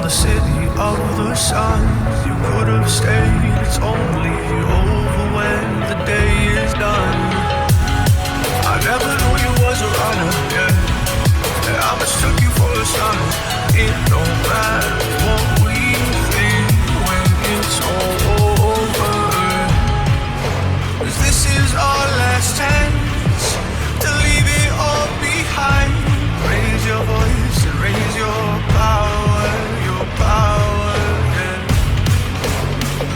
the city of the sun. You could have stayed, it's only over when the day is done. I never knew you was a runner, yeah. I mistook you for a son. It don't matter what we think when it's all over. 'Cause this is our last chance to leave it all behind. Raise your voice and raise your power, yeah.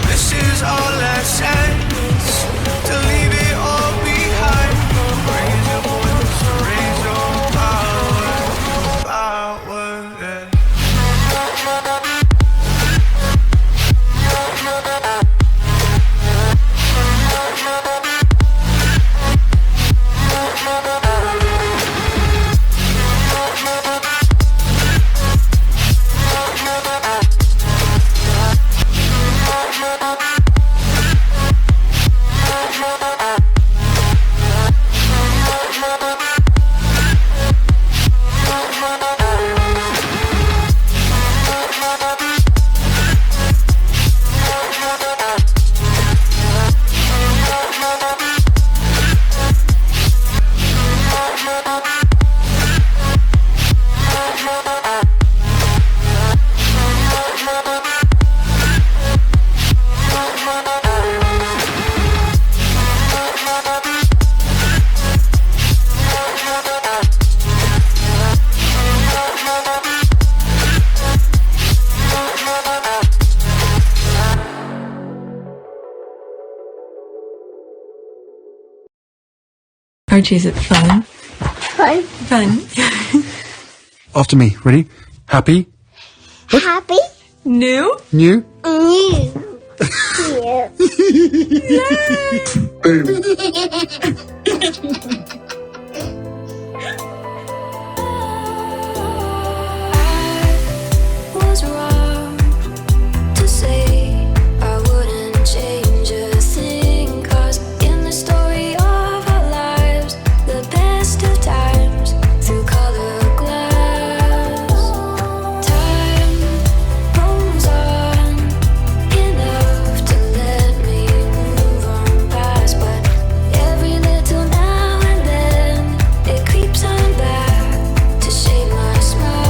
This is our last chance to leave it all behind. Raise your voice and raise your power, yeah. Archie, is it fun? Fun. Fun. After me. Ready? Happy? Happy. New? New? New. Was wrong to say I wouldn't change a thing, 'cause in the story of our lives, the best of times through color glass, time rolls on enough to let me move on past, but every little now and then it creeps on back to shape my smile.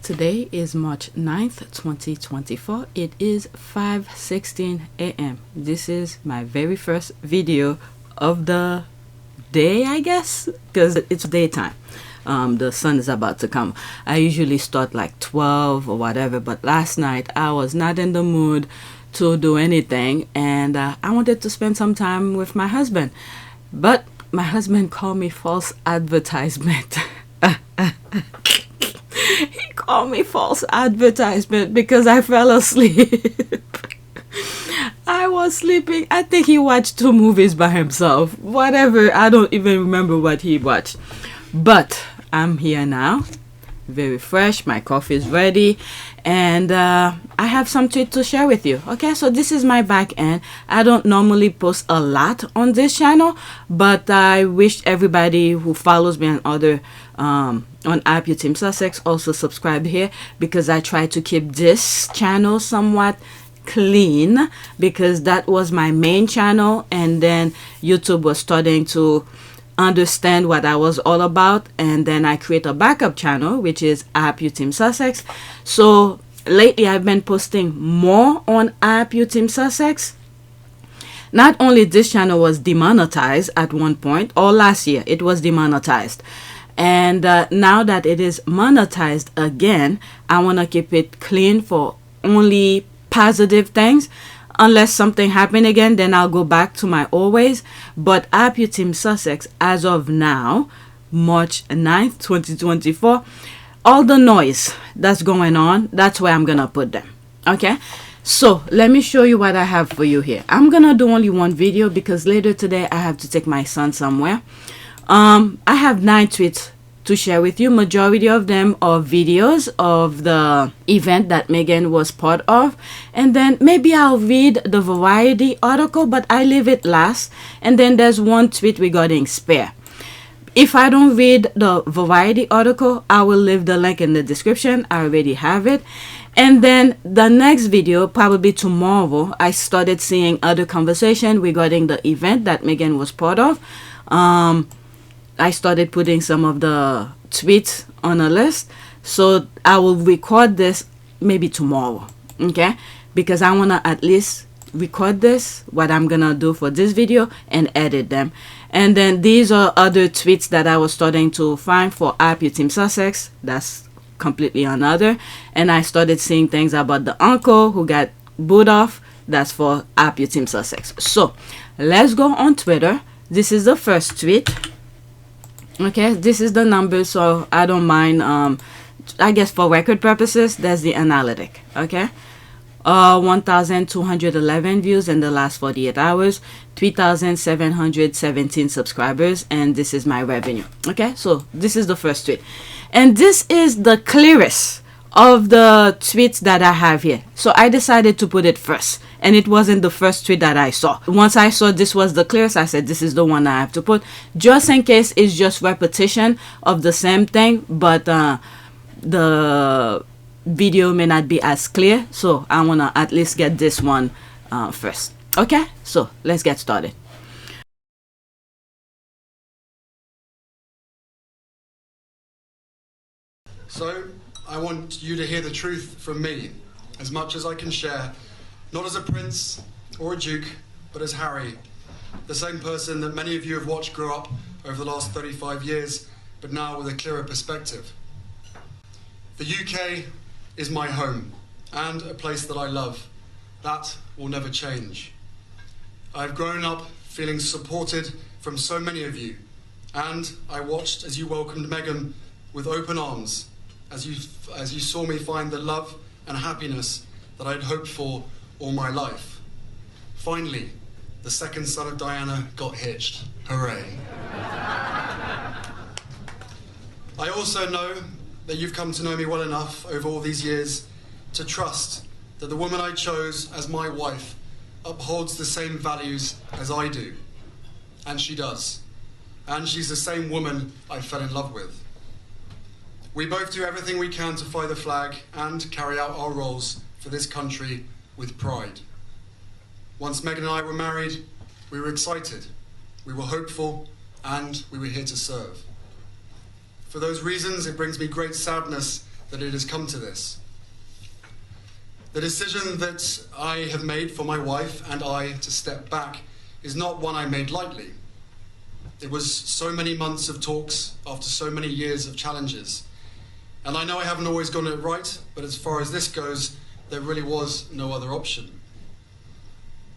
Today is March 9th, 2024. It is 5:16 a.m. This is my very first video of the day, I guess, because it's daytime. The sun is about to come. I usually start like 12 or whatever, but last night I was not in the mood to do anything, and I wanted to spend some time with my husband, but my husband called me false advertisement. He called me false advertisement because I fell asleep. I was sleeping. I think he watched 2 movies by himself. Whatever. I don't even remember what he watched. But I'm here now. Very fresh. My coffee is ready. And I have something to share with you. Okay, so this is my back end. I don't normally post a lot on this channel, but I wish everybody who follows me on other on INVICTUS Sussex also subscribe here, because I try to keep this channel somewhat clean, because that was my main channel, and then YouTube was starting to understand what I was all about, and then I create a backup channel, which is INVICTUS Sussex. So lately I've been posting more on INVICTUS Sussex. Not only this channel was demonetized at one point, or last year it was demonetized, and now that it is monetized again, I want to keep it clean for only positive things. Unless something happen again, then I'll go back to my old ways. But INVICTUS Sussex, as of now, March 9th, 2024. All the noise that's going on, that's where I'm gonna put them. Okay, so let me show you what I have for you here. I'm gonna do only one video because later today I have to take my son somewhere. I have 9 tweets to share with you. Majority of them are videos of the event that Meghan was part of, and then maybe I'll read the Variety article, but I leave it last. And then there's one tweet regarding Spare. If I don't read the Variety article, I will leave the link in the description. I already have it. And then the next video, probably tomorrow, I started seeing other conversation regarding the event that Meghan was part of. I started putting some of the tweets on a list. So I will record this maybe tomorrow, okay? Because I want to at least record this, what I'm gonna do for this video, and edit them. And then these are other tweets that I was starting to find for PYTE Sussex. That's completely another. And I started seeing things about the uncle who got booed off. That's for PYTE Sussex. So let's go on Twitter. This is the first tweet. Okay, this is the number, so I don't mind. I guess for record purposes, that's the analytic. Okay, 1,211 views in the last 48 hours, 3,717 subscribers, and this is my revenue. Okay, so this is the first tweet, and this is the clearest of the tweets that I have here. So I decided to put it first, and it wasn't the first tweet that I saw. Once I saw this was the clearest, I said this is the one I have to put, just in case it's just repetition of the same thing, but the video may not be as clear, so I want to at least get this one first. Okay, so let's get started. So, I want you to hear the truth from me, as much as I can share, not as a prince or a duke, but as Harry, the same person that many of you have watched grow up over the last 35 years, but now with a clearer perspective. The UK is my home, and a place that I love. That will never change. I've grown up feeling supported from so many of you, and I watched as you welcomed Meghan with open arms, as you saw me find the love and happiness that I'd hoped for all my life. Finally, the second son of Diana got hitched. Hooray. I also know that you've come to know me well enough over all these years to trust that the woman I chose as my wife upholds the same values as I do. And she does. And she's the same woman I fell in love with. We both do everything we can to fly the flag and carry out our roles for this country with pride. Once Meghan and I were married, we were excited, we were hopeful, and we were here to serve. For those reasons, it brings me great sadness that it has come to this. The decision that I have made for my wife and I to step back is not one I made lightly. It was so many months of talks after so many years of challenges. And I know I haven't always gotten it right, but as far as this goes, there really was no other option.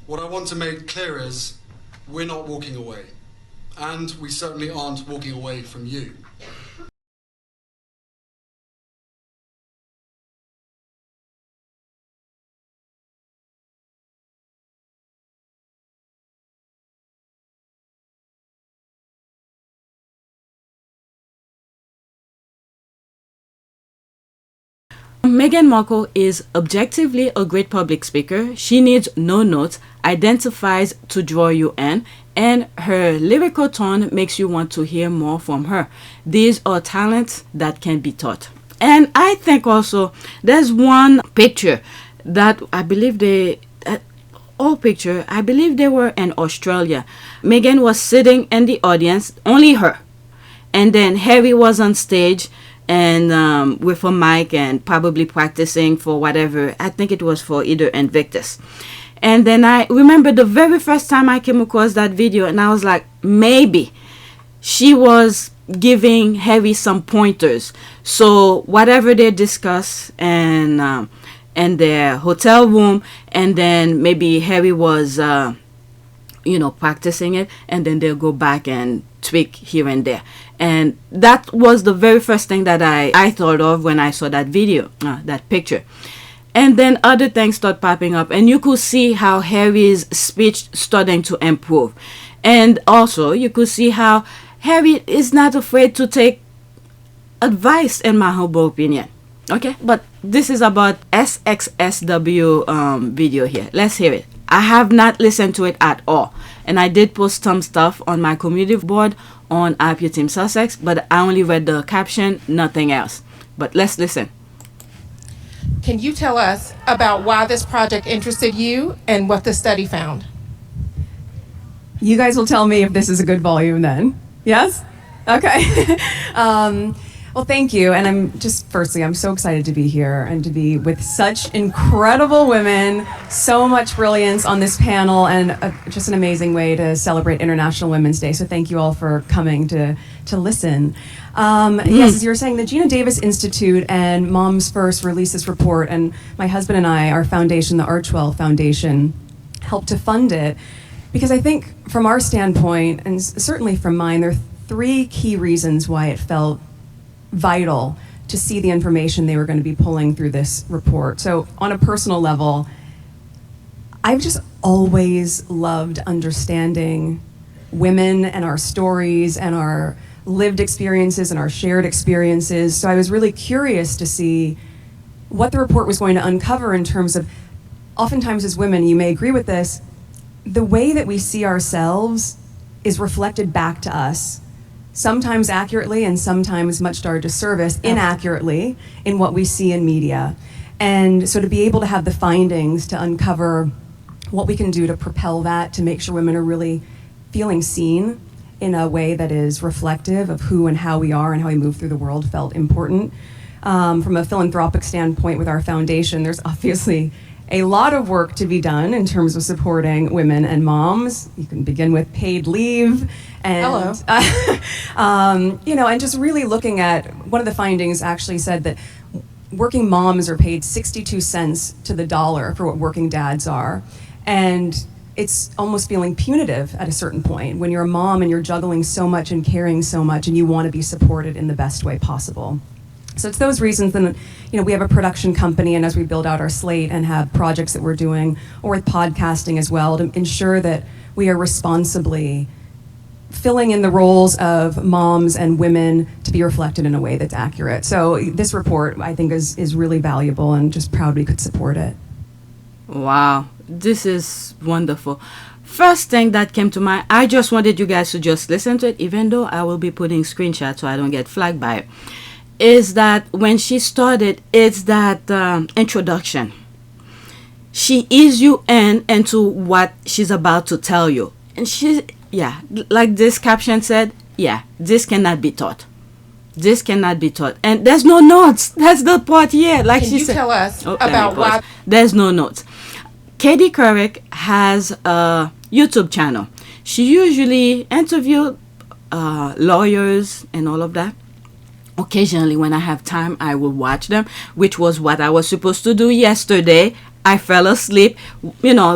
What I want to make clear is, we're not walking away. And we certainly aren't walking away from you. Meghan Markle is objectively a great public speaker. She needs no notes, identifies to draw you in, and her lyrical tone makes you want to hear more from her. These are talents that can be taught. And I think also there's one picture that I believe they were in Australia. Meghan was sitting in the audience, only her, and then Harry was on stage and with a mic and probably practicing for whatever. I think it was for either INVICTUS. And then I remember the very first time I came across that video, and I was like, maybe she was giving Harry some pointers. So whatever they discuss and in their hotel room, and then maybe Harry was practicing it, and then they'll go back and tweak here and there. And that was the very first thing that I thought of when I saw that video, that picture. And then other things start popping up, and you could see how Harry's speech starting to improve. And also you could see how Harry is not afraid to take advice, in my humble opinion. Okay, but this is about SXSW video here. Let's hear it. I have not listened to it at all, and I did post some stuff on my community board on IPU Team Sussex, but I only read the caption, nothing else. But let's listen. Can you tell us about why this project interested you and what the study found? You guys will tell me if this is a good volume then. Yes? Okay. Well, thank you. And I'm so excited to be here and to be with such incredible women, so much brilliance on this panel, and just an amazing way to celebrate International Women's Day. So thank you all for coming to listen. Yes, as you were saying, the Geena Davis Institute and Moms First released this report, and my husband and I, our foundation, the Archwell Foundation, helped to fund it. Because I think from our standpoint, and certainly from mine, there are 3 key reasons why it felt vital to see the information they were going to be pulling through this report. So on a personal level, I've just always loved understanding women and our stories and our lived experiences and our shared experiences. So I was really curious to see what the report was going to uncover in terms of, oftentimes as women, you may agree with this, the way that we see ourselves is reflected back to us, sometimes accurately and sometimes, much to our disservice, inaccurately in what we see in media. And so to be able to have the findings to uncover what we can do to propel that, to make sure women are really feeling seen in a way that is reflective of who and how we are and how we move through the world, felt important. From a philanthropic standpoint with our foundation, there's obviously a lot of work to be done in terms of supporting women and moms. You can begin with paid leave and, and just really looking at, one of the findings actually said that working moms are paid 62 cents to the dollar for what working dads are. And it's almost feeling punitive at a certain point when you're a mom and you're juggling so much and carrying so much and you want to be supported in the best way possible. So it's those reasons. And we have a production company, and as we build out our slate and have projects that we're doing, or with podcasting as well, to ensure that we are responsibly filling in the roles of moms and women to be reflected in a way that's accurate. So this report, I think, is really valuable, and just proud we could support it. Wow, this is wonderful. First thing that came to mind, I just wanted you guys to just listen to it, even though I will be putting screenshots so I don't get flagged by it, is that when she started, it's that introduction. She eases you into what she's about to tell you. And like this caption said, this cannot be taught. This cannot be taught. And there's no notes. That's the part here. Like Can she you said, tell us about why? There's no notes. Katie Couric has a YouTube channel. She usually interviews lawyers and all of that. Occasionally, when I have time, I will watch them, which was what I was supposed to do yesterday. I fell asleep.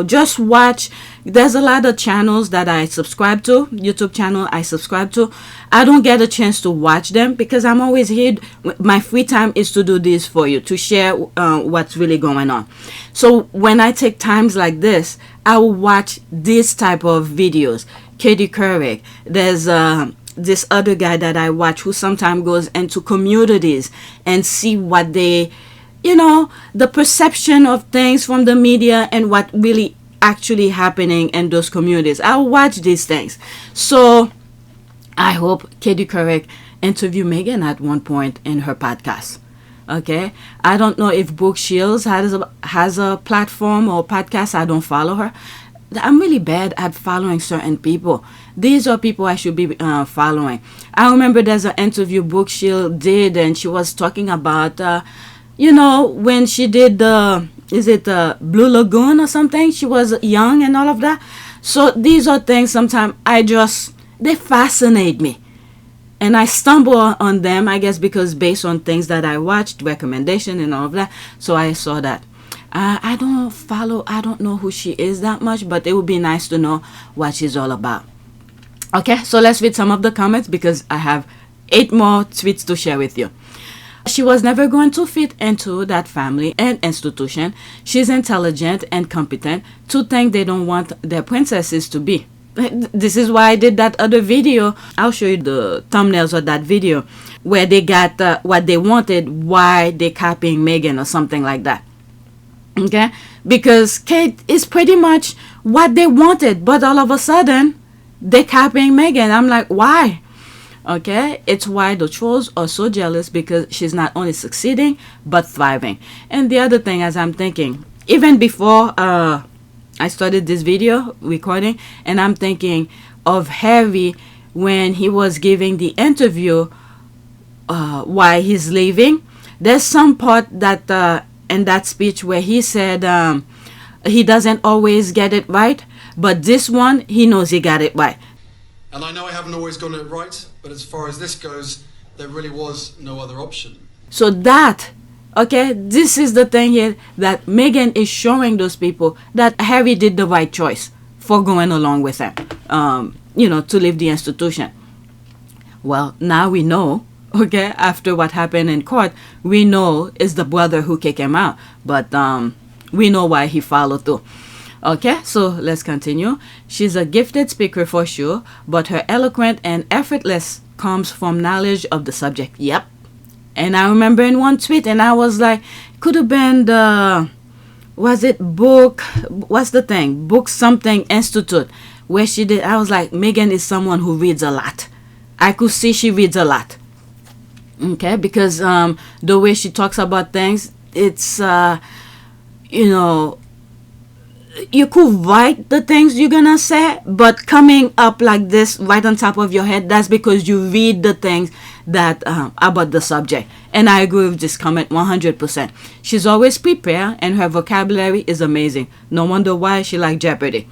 Just watch. There's a lot of channels that I subscribe to, YouTube channel I subscribe to. I don't get a chance to watch them because I'm always here. My free time is to do this for you, to share what's really going on. So when I take times like this, I will watch this type of videos. Katie Couric. There's this other guy that I watch who sometimes goes into communities and see what they, the perception of things from the media and what really actually happening in those communities. I'll watch these things. So I hope Katie Couric interview Meghan at one point in her podcast. Okay, I don't know if Brooke Shields has a platform or podcast. I don't follow her. I'm really bad at following certain people. These are people I should be following. I remember there's an interview Brooke Shields did, and she was talking about, when she did the Blue Lagoon or something. She was young and all of that. So these are things sometimes they fascinate me. And I stumble on them, I guess, because based on things that I watched, recommendation and all of that. So I saw that. I don't know who she is that much, but it would be nice to know what she's all about. Okay, so let's read some of the comments because I have 8 more tweets to share with you. She was never going to fit into that family and institution. She's intelligent and competent to think they don't want their princesses to be. This is why I did that other video. I'll show you the thumbnails of that video where they got what they wanted, why they're copying Meghan or something like that. Okay? Because Kate is pretty much what they wanted, but all of a sudden they're copying Meghan. I'm like, why? Okay, it's why the trolls are so jealous, because she's not only succeeding but thriving. And the other thing, as I'm thinking, even before I started this video recording, and I'm thinking of Harry when he was giving the interview why he's leaving. There's some part that in that speech where he said he doesn't always get it right, but this one he knows he got it right. And I know I haven't always gotten it right, but as far as this goes, there really was no other option. So that, okay, this is the thing here, that Meghan is showing those people that Harry did the right choice for going along with him, you know, to leave the institution. Well, now we know, okay, after what happened in court, we know it's the brother who kicked him out, but we know why he followed through. Okay, so let's continue. She's a gifted speaker for sure, but her eloquent and effortless comes from knowledge of the subject. Yep. And I remember in one tweet, and I was like, could have been the, was it book, what's the thing? Book something institute, where she did, I was like, Meghan is someone who reads a lot. I could see she reads a lot. Okay, because the way she talks about things, it's, you know, you could write the things you're gonna say, but coming up like this right on top of your head, that's because you read the things that about the subject. And I agree with this comment 100%. She's always prepared, and her vocabulary is amazing. No wonder why she likes Jeopardy.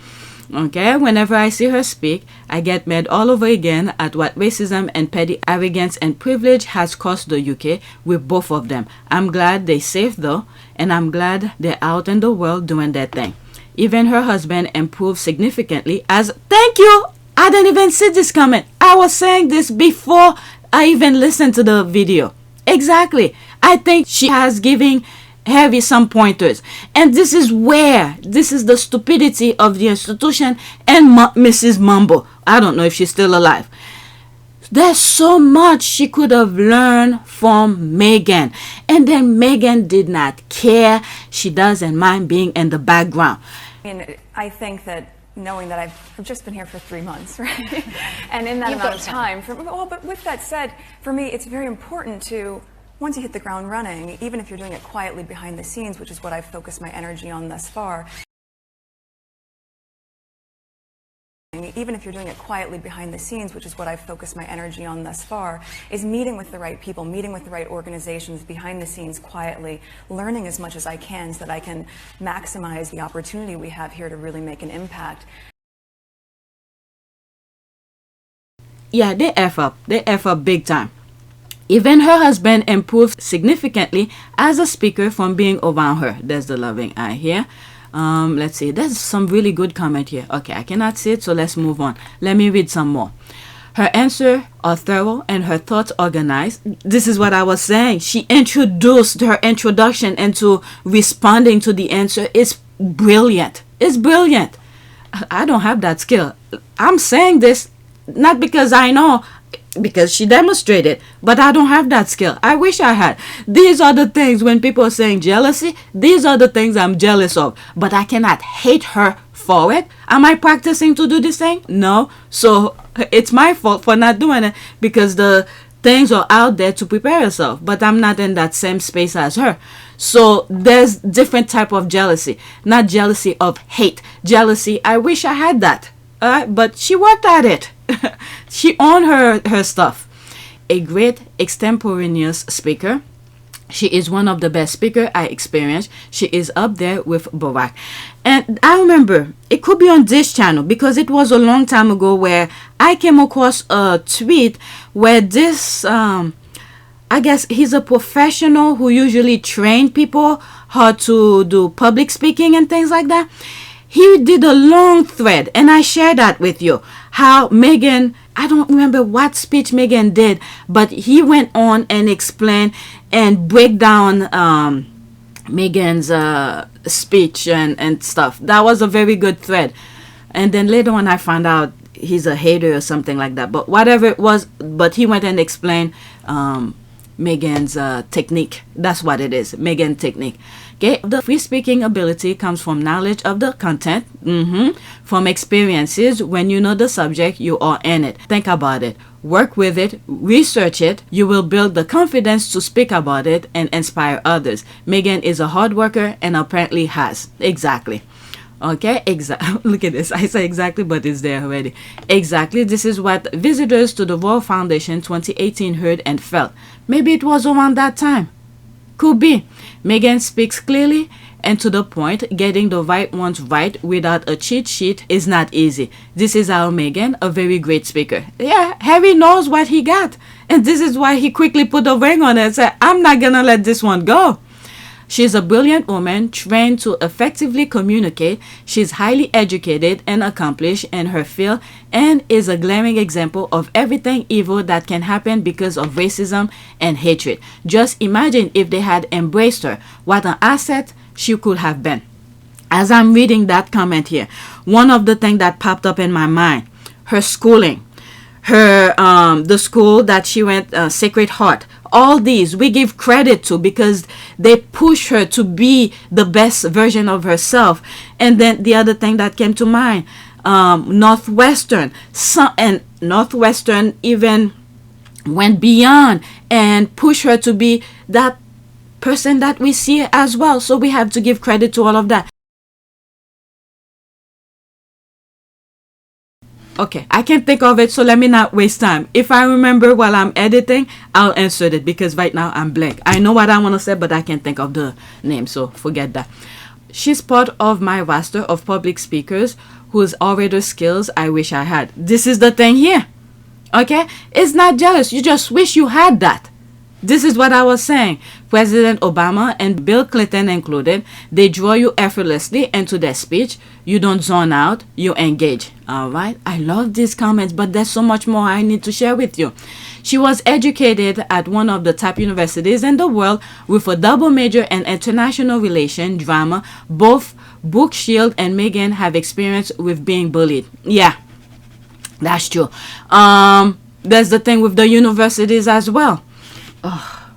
Okay, whenever I see her speak, I get mad all over again at what racism and petty arrogance and privilege has cost the UK with both of them. I'm glad they're safe though, and I'm glad they're out in the world doing their thing. Even her husband improved significantly as, thank you, I didn't even see this comment. I was saying this before I even listened to the video. Exactly. I think she has given Harry some pointers. And this is where, this is the stupidity of the institution and Mrs. Mumble. I don't know if she's still alive. There's so much she could have learned from Meghan. And then Meghan did not care. She doesn't mind being in the background. I mean, I think that knowing that I've just been here for 3 months, right? And in that amount of time, but with that said, for me, it's very important to, once you hit the ground running, even if you're doing it quietly behind the scenes, which is what I've focused my energy on thus far, even if you're doing it quietly behind the scenes, which is what I've focused my energy on thus far, is meeting with the right people, meeting with the right organizations behind the scenes quietly, learning as much as I can so that I can maximize the opportunity we have here to really make an impact. Yeah, they F up. They F up big time. Even her husband improved significantly as a speaker from being around her. There's the loving eye here. Let's see, there's some really good comment here. Okay, I cannot see it, so let's move on. Let me read some more. Her answers are thorough and her thoughts organized. This is what I was saying. She introduced her introduction into responding to the answer. It's brilliant. It's brilliant. I don't have that skill. I'm saying this not because I know, because she demonstrated, but I don't have that skill. I wish I had. These are the things, when people are saying jealousy, these are the things I'm jealous of, but I cannot hate her for it. Am I practicing to do this thing? No. So it's my fault for not doing it, because the things are out there to prepare yourself, but I'm not in that same space as her. So there's different type of jealousy, not jealousy of hate. Jealousy, I wish I had that. But she worked at it. She owned her stuff. A great extemporaneous speaker. She is one of the best speakers I experienced. She is up there with Barack. And I remember, it could be on this channel, because it was a long time ago where I came across a tweet where this, I guess he's a professional who usually train people how to do public speaking and things like that. He did a long thread, and I share that with you, how Meghan I don't remember what speech Meghan did, but he went on and explained and break down Meghan's speech and stuff. That was a very good thread. And then later on I found out he's a hater or something like that. But whatever it was, but he went and explained Meghan's technique. That's what it is, Meghan technique. Okay, the free speaking ability comes from knowledge of the content, from experiences. When you know the subject, you are in it. Think about it, work with it, research it. You will build the confidence to speak about it and inspire others. Meghan is a hard worker and apparently has. Exactly. Okay, look at this. I say exactly, but it's there already. Exactly. This is what visitors to the Royal Foundation 2018 heard and felt. Maybe it was around that time. Could be. Meghan speaks clearly and to the point. Getting the right ones right without a cheat sheet is not easy. This is our Meghan, a very great speaker. Yeah, Harry knows what he got. And this is why he quickly put a ring on it and said, I'm not gonna let this one go. She's a brilliant woman, trained to effectively communicate. She's highly educated and accomplished in her field and is a glaring example of everything evil that can happen because of racism and hatred. Just imagine if they had embraced her, what an asset she could have been. As I'm reading that comment here, one of the things that popped up in my mind, her schooling, her the school that she went, Sacred Heart. All these we give credit to because they push her to be the best version of herself. And then the other thing that came to mind, Northwestern. And Northwestern even went beyond and pushed her to be that person that we see as well. So we have to give credit to all of that. Okay, I can't think of it, so let me not waste time. If I remember while I'm editing, I'll insert it because right now I'm blank. I know what I want to say, but I can't think of the name, so forget that. She's part of my roster of public speakers whose orator skills I wish I had. This is the thing here. Okay? It's not jealous. You just wish you had that. This is what I was saying. President Obama and Bill Clinton included, they draw you effortlessly into their speech. You don't zone out, you engage. Alright, I love these comments, but there's so much more I need to share with you. She was educated at one of the top universities in the world with a double major in international relations, drama. Both Brooke Shields and Meghan have experience with being bullied. Yeah, that's true. There's the thing with the universities as well. Oh,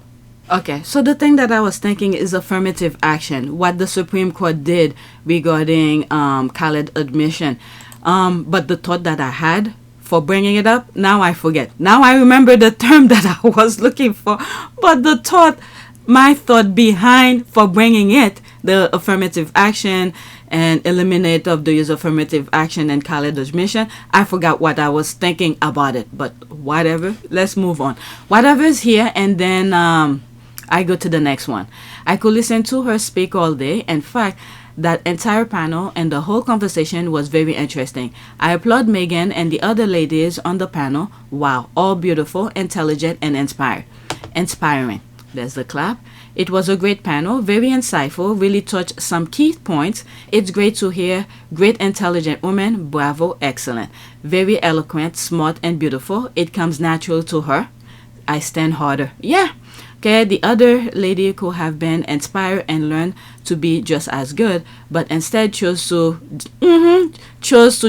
okay, so the thing that I was thinking is affirmative action, what the Supreme Court did regarding college admission. But the thought that I had for bringing it up, now I forget. Now I remember the term that I was looking for, but the thought, my thought behind for bringing it, the affirmative action and eliminate of the use of affirmative action and college admission, I forgot what I was thinking about it, but whatever, let's move on. Whatever is here, and then I go to the next one. I could listen to her speak all day. In fact, that entire panel and the whole conversation was very interesting. I applaud Meghan and the other ladies on the panel. Wow, all beautiful, intelligent, and inspiring. There's the clap. It was a great panel, very insightful, really touched some key points. It's great to hear great intelligent women. Bravo, excellent. Very eloquent, smart, and beautiful. It comes natural to her. I stand harder. Yeah. Okay, the other lady could have been inspired and learned to be just as good, but instead chose to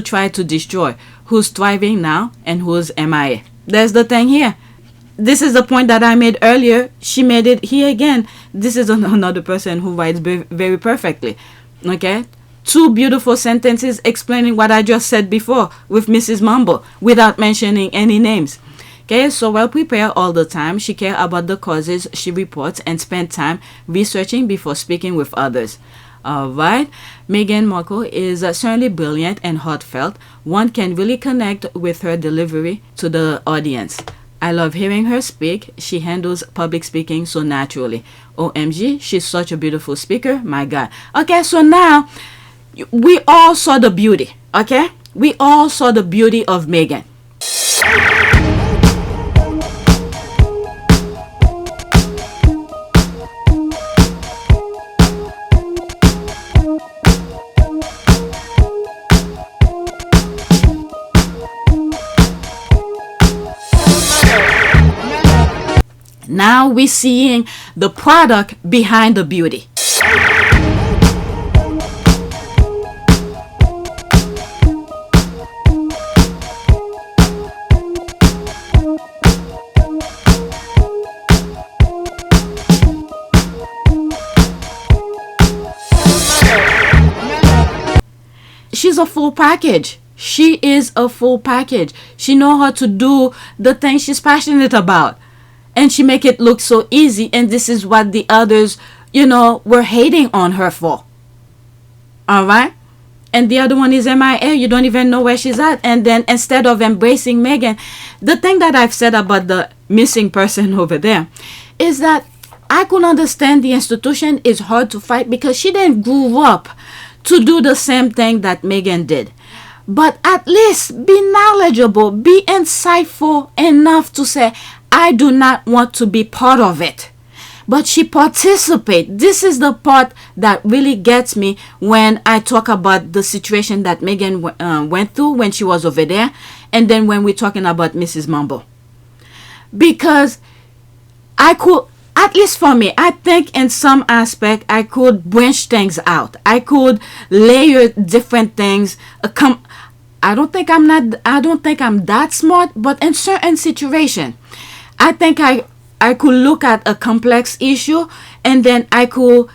try to destroy. Who's thriving now and who's MIA? There's the thing here. This is the point that I made earlier. She made it here again. This is another person who writes very perfectly. Okay? 2 beautiful sentences explaining what I just said before with Mrs. Mumble without mentioning any names. Okay, so well prepared all the time. She cares about the causes she reports and spend time researching before speaking with others. Alright, Meghan Markle is certainly brilliant and heartfelt. One can really connect with her delivery to the audience. I love hearing her speak. She handles public speaking so naturally. OMG, she's such a beautiful speaker. My God. Okay, so now we all saw the beauty. Okay, we all saw the beauty of Meghan. we seeing the product behind the beauty? She's a full package. She is a full package. She know how to do the thing she's passionate about, and she make it look so easy. And this is what the others, were hating on her for. All right. And the other one is MIA. You don't even know where she's at. And then instead of embracing Meghan, the thing that I've said about the missing person over there is that I could understand the institution is hard to fight because she didn't grow up to do the same thing that Meghan did. But at least be knowledgeable, be insightful enough to say, I do not want to be part of it. But she participates. This is the part that really gets me when I talk about the situation that Meghan went through when she was over there, and then when we're talking about Mrs. Mumble. Because I could, at least for me, I think in some aspect I could branch things out. I could layer different things. I don't think I'm that smart, but in certain situation, I think I could look at a complex issue and then I could,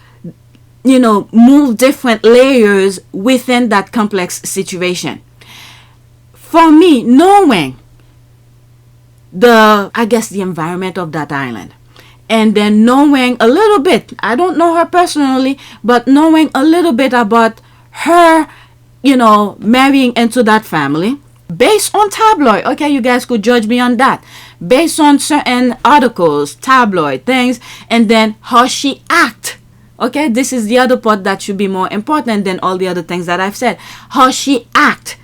move different layers within that complex situation. For me, knowing the environment of that island, and then knowing a little bit, I don't know her personally, but knowing a little bit about her, marrying into that family based on tabloid. Okay, you guys could judge me on that. Based on certain articles, tabloid things, and then how she act. Okay, this is the other part that should be more important than all the other things that I've said. How she act.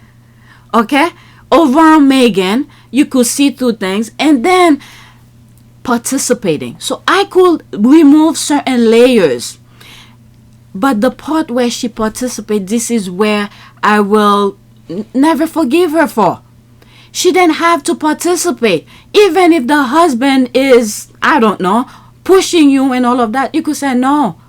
Okay, around Meghan, you could see through things, and then participating. So I could remove certain layers. But the part where she participates, this is where I will never forgive her for. She didn't have to participate. Even if the husband is, I don't know, pushing you and all of that, you could say no.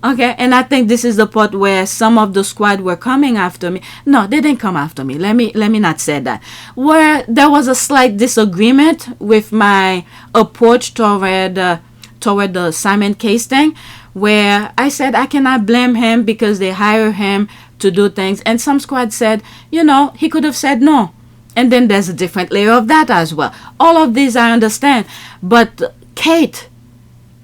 Okay, and I think this is the part where some of the squad were coming after me. No, they didn't come after me. Let me not say that. Where there was a slight disagreement with my approach toward the Simon case thing, where I said I cannot blame him because they hire him to do things, and some squad said, he could have said no. And then there's a different layer of that as well. All of these I understand, but Kate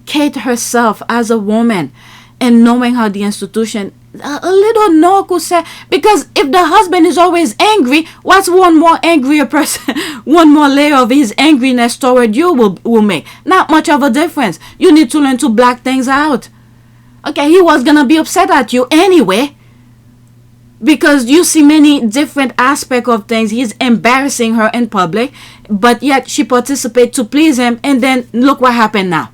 herself as a woman, and knowing how the institution, a little no could say, because if the husband is always angry, what's one more angrier person, one more layer of his angriness toward you will make? Not much of a difference. You need to learn to black things out. Okay, he was gonna be upset at you anyway, because you see many different aspects of things. He's embarrassing her in public, but yet she participates to please him, and then look what happened now.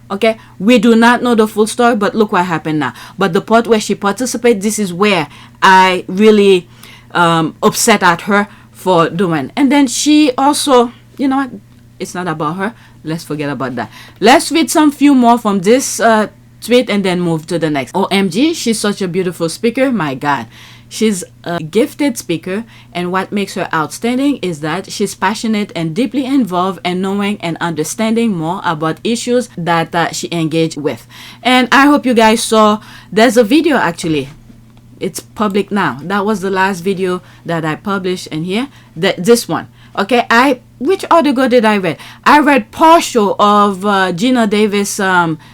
Okay, we do not know the full story, but look what happened now. But the part where she participates, this is where I really upset at her for doing. And then she also, what, it's not about her. Let's forget about that. Let's read some few more from this tweet and then move to the next. OMG, she's such a beautiful speaker. My God. She's a gifted speaker, and what makes her outstanding is that she's passionate and deeply involved in knowing and understanding more about issues that she engaged with. And I hope you guys saw, there's a video actually. It's public now. That was the last video that I published in here. This one. Okay, which article did I read? I read partial of Geena Davis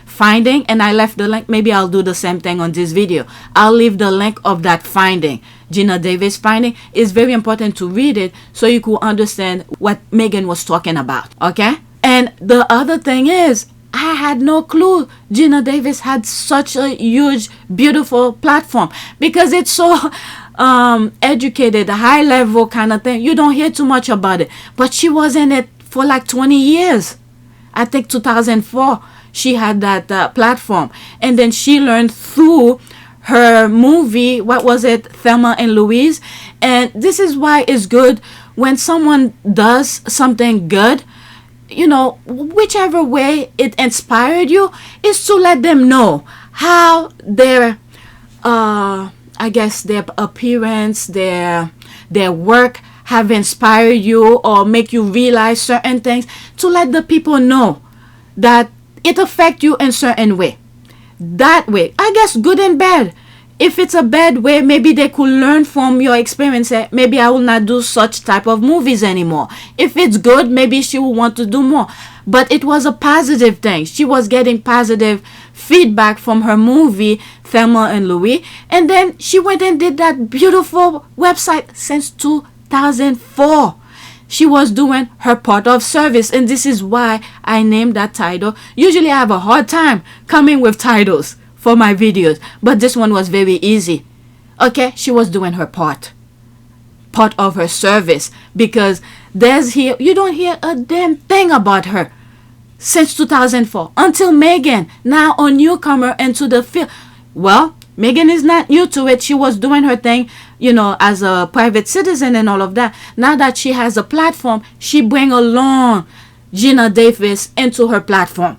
finding, and I left the link. Maybe I'll do the same thing on this video. I'll leave the link of that finding. Geena Davis finding is very important to read it so you could understand what Meghan was talking about. Okay, and the other thing is, I had no clue Geena Davis had such a huge, beautiful platform, because it's so educated, high level kind of thing. You don't hear too much about it, but she was in it for like 20 years. I think 2004 she had that platform, and then she learned through her movie, what was it, Thelma and Louise. And this is why it's good when someone does something good, you know, whichever way it inspired you, is to let them know how their I guess their appearance, their work have inspired you or make you realize certain things, to let the people know that it affect you in certain way. That way, I guess, good and bad. If it's a bad way, maybe they could learn from your experience. Maybe I will not do such type of movies anymore. If it's good, maybe she will want to do more. But it was a positive thing. She was getting positive feedback from her movie Thelma and Louise, and then she went and did that beautiful website since 2004. She was doing her part of service, and this is why I named that title. Usually I have a hard time coming with titles for my videos, but this one was very easy. Okay, she was doing her part of her service, because you don't hear a damn thing about her since 2004 until Meghan, now a newcomer into the field. Well, Meghan is not new to it. She was doing her thing, you know, as a private citizen and all of that. Now that she has a platform, she bring along Geena Davis into her platform,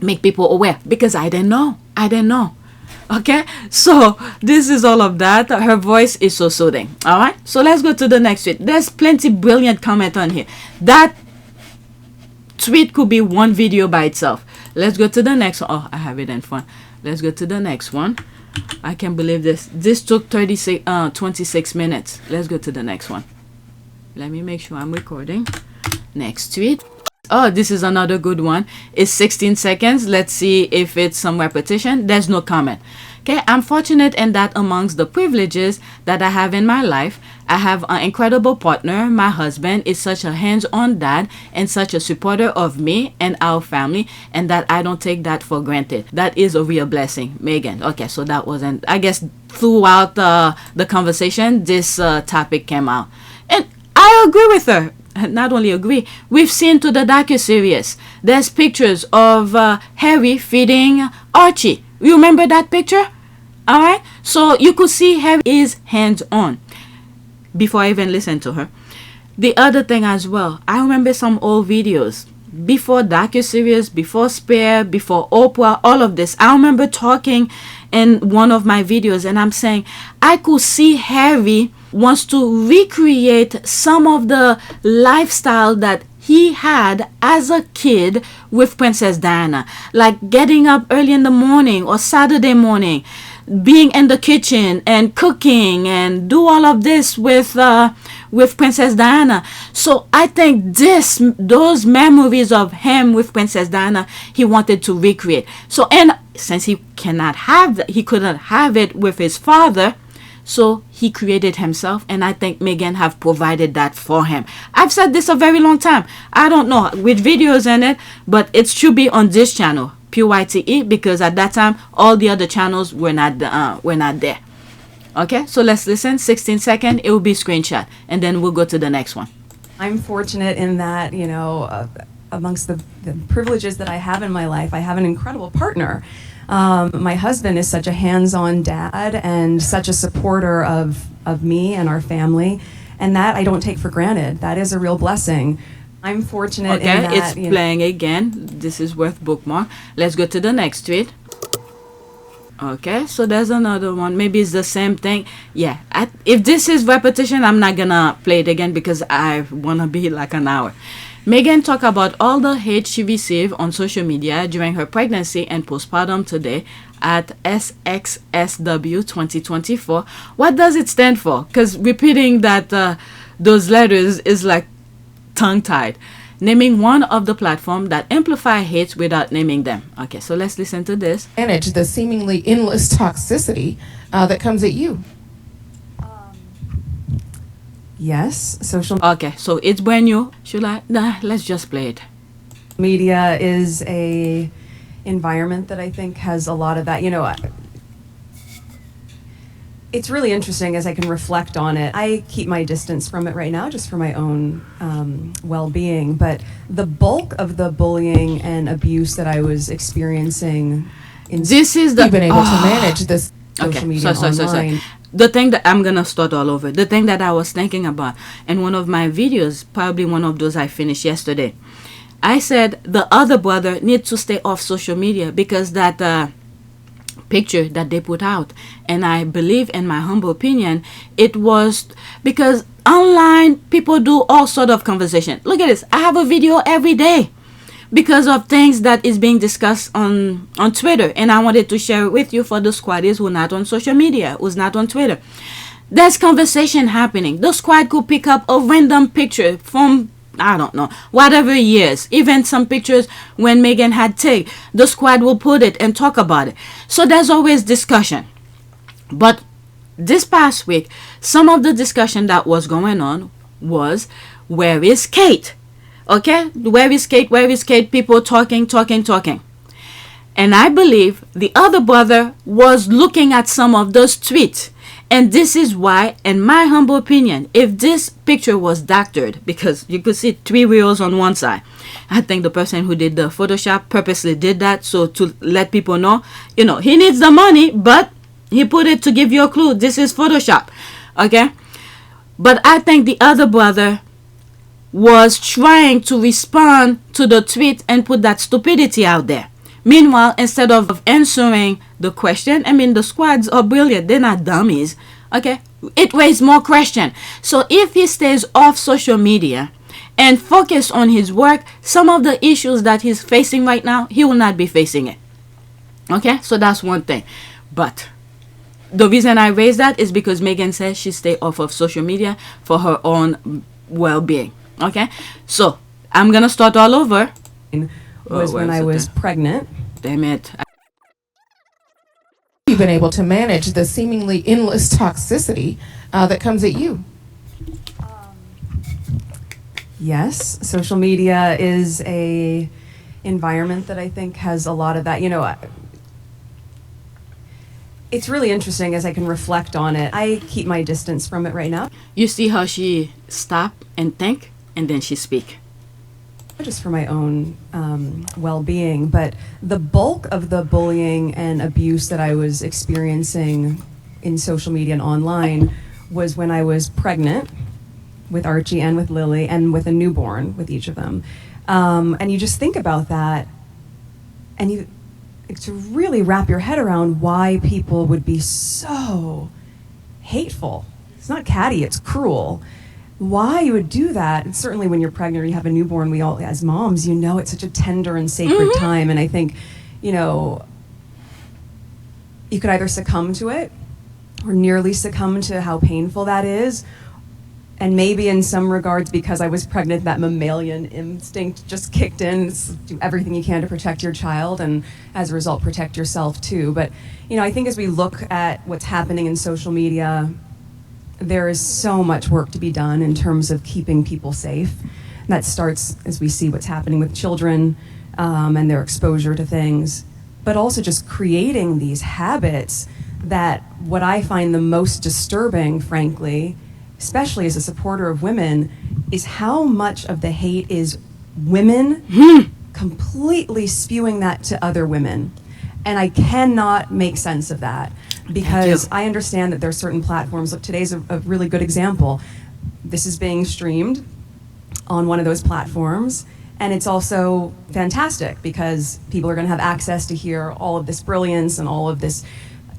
make people aware, because I didn't know. Okay, so this is all of that. Her voice is so soothing. All right, so let's go to the next tweet. There's plenty brilliant comment on here. That tweet could be one video by itself. Let's go to the next one. Oh, I have it in front. Let's go to the next one. I can't believe this took 26 minutes. Let's go to the next one. Let me make sure I'm recording. Next tweet. Oh, this is another good one. It's 16 seconds. Let's see if it's some repetition. There's no comment. Okay, I'm fortunate in that amongst the privileges that I have in my life, I have an incredible partner. My husband is such a hands-on dad and such a supporter of me and our family, and that I don't take that for granted. That is a real blessing, Meghan. Okay, so that wasn't, I guess, throughout the conversation, this topic came out. And I agree with her. Not only agree, we've seen to the docuseries, there's pictures of Harry feeding Archie. You remember that picture? All right, so you could see Harry is hands-on. Before I even listened to her, the other thing as well, I remember some old videos before docuseries, before Spare, before Oprah, all of this. I remember talking in one of my videos, and I'm saying I could see Harry wants to recreate some of the lifestyle that he had as a kid with Princess Diana, like getting up early in the morning or Saturday morning, being in the kitchen and cooking and do all of this with Princess Diana. So I think those memories of him with Princess Diana, he wanted to recreate. So, and since he couldn't have it with his father, so he created himself, and I think Meghan have provided that for him. I've said this a very long time. I don't know with videos in it, but it should be on this channel, PYTE, because at that time all the other channels were not there. Okay, so let's listen. 16 seconds. It will be screenshot, and then we'll go to the next one. I'm fortunate in that, you know, amongst the privileges that I have in my life, I have an incredible partner. My husband is such a hands-on dad and such a supporter of me and our family, and that I don't take for granted. That is a real blessing. I'm fortunate in that. Okay, it's playing again. This is worth bookmark. Let's go to the next tweet. Okay, so there's another one. Maybe it's the same thing. Yeah, if this is repetition, I'm not gonna play it again because I wanna be like an hour. Meghan talked about all the hate she received on social media during her pregnancy and postpartum today at SXSW 2024. What does it stand for? Because repeating that those letters is like tongue-tied. Naming one of the platforms that amplify hate without naming them. Okay, so let's listen to this. Manage the seemingly endless toxicity that comes at you. Yes, social Okay, so it's brand new. Let's just play it. media is a environment that I think has a lot of that. You know, it's really interesting as I can reflect on it. I keep my distance from it right now just for my own well-being, but the bulk of the bullying and abuse that I was experiencing This is the You've been able to manage this social media online. Sorry. The thing that I'm gonna start all over. The thing that I was thinking about in one of my videos, probably one of those I finished yesterday. I said the other brother needs to stay off social media because that picture that they put out, and I believe, in my humble opinion, it was because online people do all sort of conversation. Look at this. I have a video every day because of things that is being discussed on Twitter, and I wanted to share it with you for the squaddies who are not on social media, who's not on Twitter. There's conversation happening. The squad could pick up a random picture from, I don't know, whatever years. Even some pictures when Meghan had take, the squad will put it and talk about it. So there's always discussion. But this past week, some of the discussion that was going on was, where is Kate? Okay? Where is Kate? Where is Kate? People talking. And I believe the other brother was looking at some of those tweets. And this is why, in my humble opinion, if this picture was doctored, because you could see 3 wheels on one side, I think the person who did the Photoshop purposely did that so to let people know, he needs the money, but he put it to give you a clue. This is Photoshop. Okay? But I think the other brother was trying to respond to the tweet and put that stupidity out there. Meanwhile, instead of answering the question, the squads are brilliant. They're not dummies. Okay? It raised more question. So if he stays off social media and focus on his work, some of the issues that he's facing right now, he will not be facing it. Okay? So that's one thing. But the reason I raised that is because Meghan says she stay off of social media for her own well-being. Okay? So I'm going to start all over. Was when I was pregnant. Damn it. You've been able to manage the seemingly endless toxicity that comes at you. Yes, social media is a environment that I think has a lot of that. It's really interesting as I can reflect on it. I keep my distance from it right now. You see how she stop and think, and then she speak. Just for my own well-being, but the bulk of the bullying and abuse that I was experiencing in social media and online was when I was pregnant with Archie and with Lily and with a newborn with each of them. And you just think about that and to really wrap your head around why people would be so hateful. It's not catty, it's cruel. Why you would do that, and certainly when you're pregnant or you have a newborn, we all, as moms, it's such a tender and sacred time, and I think, you could either succumb to it, or nearly succumb to how painful that is, and maybe in some regards, because I was pregnant, that mammalian instinct just kicked in, do everything you can to protect your child, and as a result, protect yourself too, but, I think as we look at what's happening in social media, there is so much work to be done in terms of keeping people safe. And that starts as we see what's happening with children and their exposure to things, but also just creating these habits that what I find the most disturbing, frankly, especially as a supporter of women, is how much of the hate is women completely spewing that to other women. And I cannot make sense of that. Because I understand that there are certain platforms. Look, today's a really good example. This is being streamed on one of those platforms, and it's also fantastic because people are going to have access to hear all of this brilliance and all of this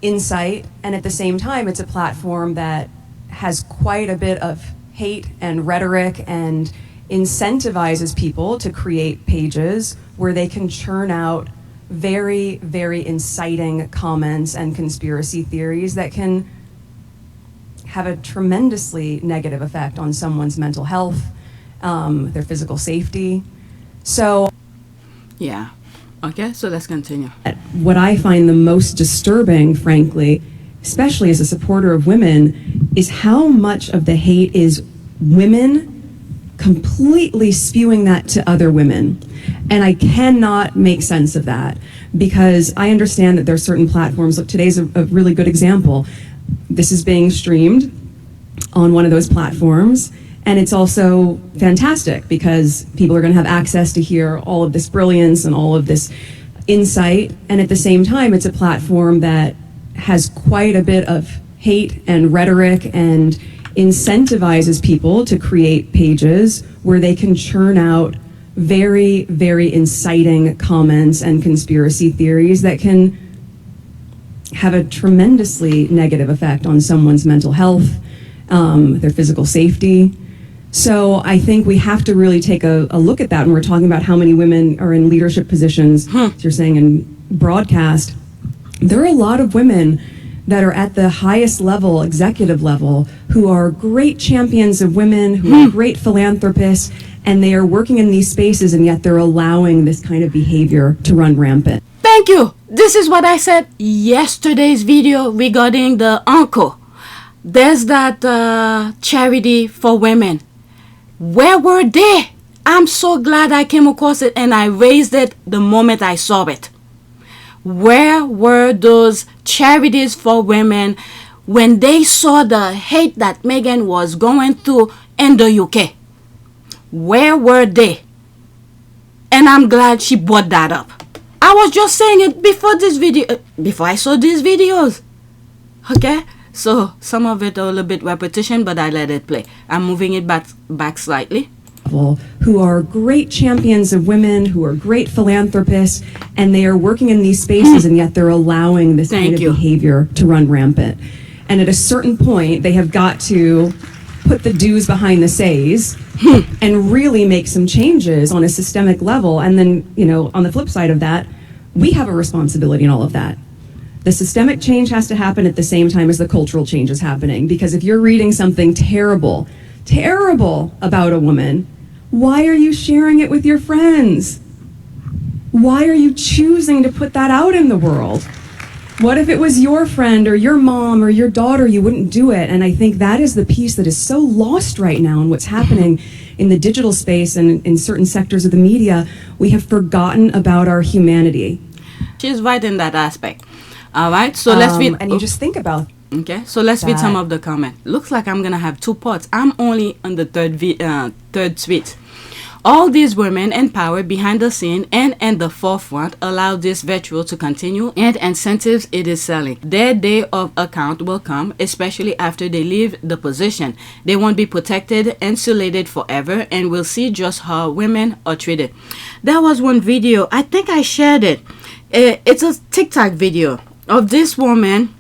insight, and at the same time, it's a platform that has quite a bit of hate and rhetoric and incentivizes people to create pages where they can churn out very, very inciting comments and conspiracy theories that can have a tremendously negative effect on someone's mental health, their physical safety. So, yeah. Okay, so let's continue. What I find the most disturbing, frankly, especially as a supporter of women, is how much of the hate is women completely spewing that to other women. And I cannot make sense of that because I understand that there are certain platforms. Look, today's a really good example. This is being streamed on one of those platforms, and it's also fantastic because people are going to have access to hear all of this brilliance and all of this insight, and at the same time, it's a platform that has quite a bit of hate and rhetoric and incentivizes people to create pages where they can churn out very, very inciting comments and conspiracy theories that can have a tremendously negative effect on someone's mental health, their physical safety. So I think we have to really take a look at that when we're talking about how many women are in leadership positions, as you're saying in broadcast. There are a lot of women that are at the highest level, executive level, who are great champions of women, who are great philanthropists, and they are working in these spaces, and yet they're allowing this kind of behavior to run rampant. Thank you. This is what I said yesterday's video regarding the uncle. There's that charity for women. Where were they? I'm so glad I came across it and I raised it the moment I saw it. Where were those charities for women when they saw the hate that Meghan was going through in the UK? Where were they? And I'm glad she brought that up. I was just saying it before this video, before I saw these videos. Okay? So some of it a little bit repetition, but I let it play. I'm moving it back slightly. Who are great champions of women, who are great philanthropists, and they are working in these spaces, and yet they're allowing this kind of behavior to run rampant. And at a certain point, they have got to put the do's behind the says and really make some changes on a systemic level. And then, you know, on the flip side of that, we have a responsibility in all of that. The systemic change has to happen at the same time as the cultural change is happening. Because if you're reading something terrible about a woman, why are you sharing it with your friends? Why are you choosing to put that out in the world? What if it was your friend or your mom or your daughter? You wouldn't do it. And I think that is the piece that is so lost right now in what's happening in the digital space and in certain sectors of the media. We have forgotten about our humanity. She's right in that aspect. All right, so let's read. And you just think about. Okay, so let's read some of the comment. Looks like I'm gonna have 2 parts. I'm only on the third tweet. All these women in power behind the scene and in the forefront allow this virtue to continue and incentives it is selling. Their day of account will come, especially after they leave the position. They won't be protected, insulated forever, and we'll see just how women are treated. There was one video, I think I shared it. It's a TikTok video of this woman.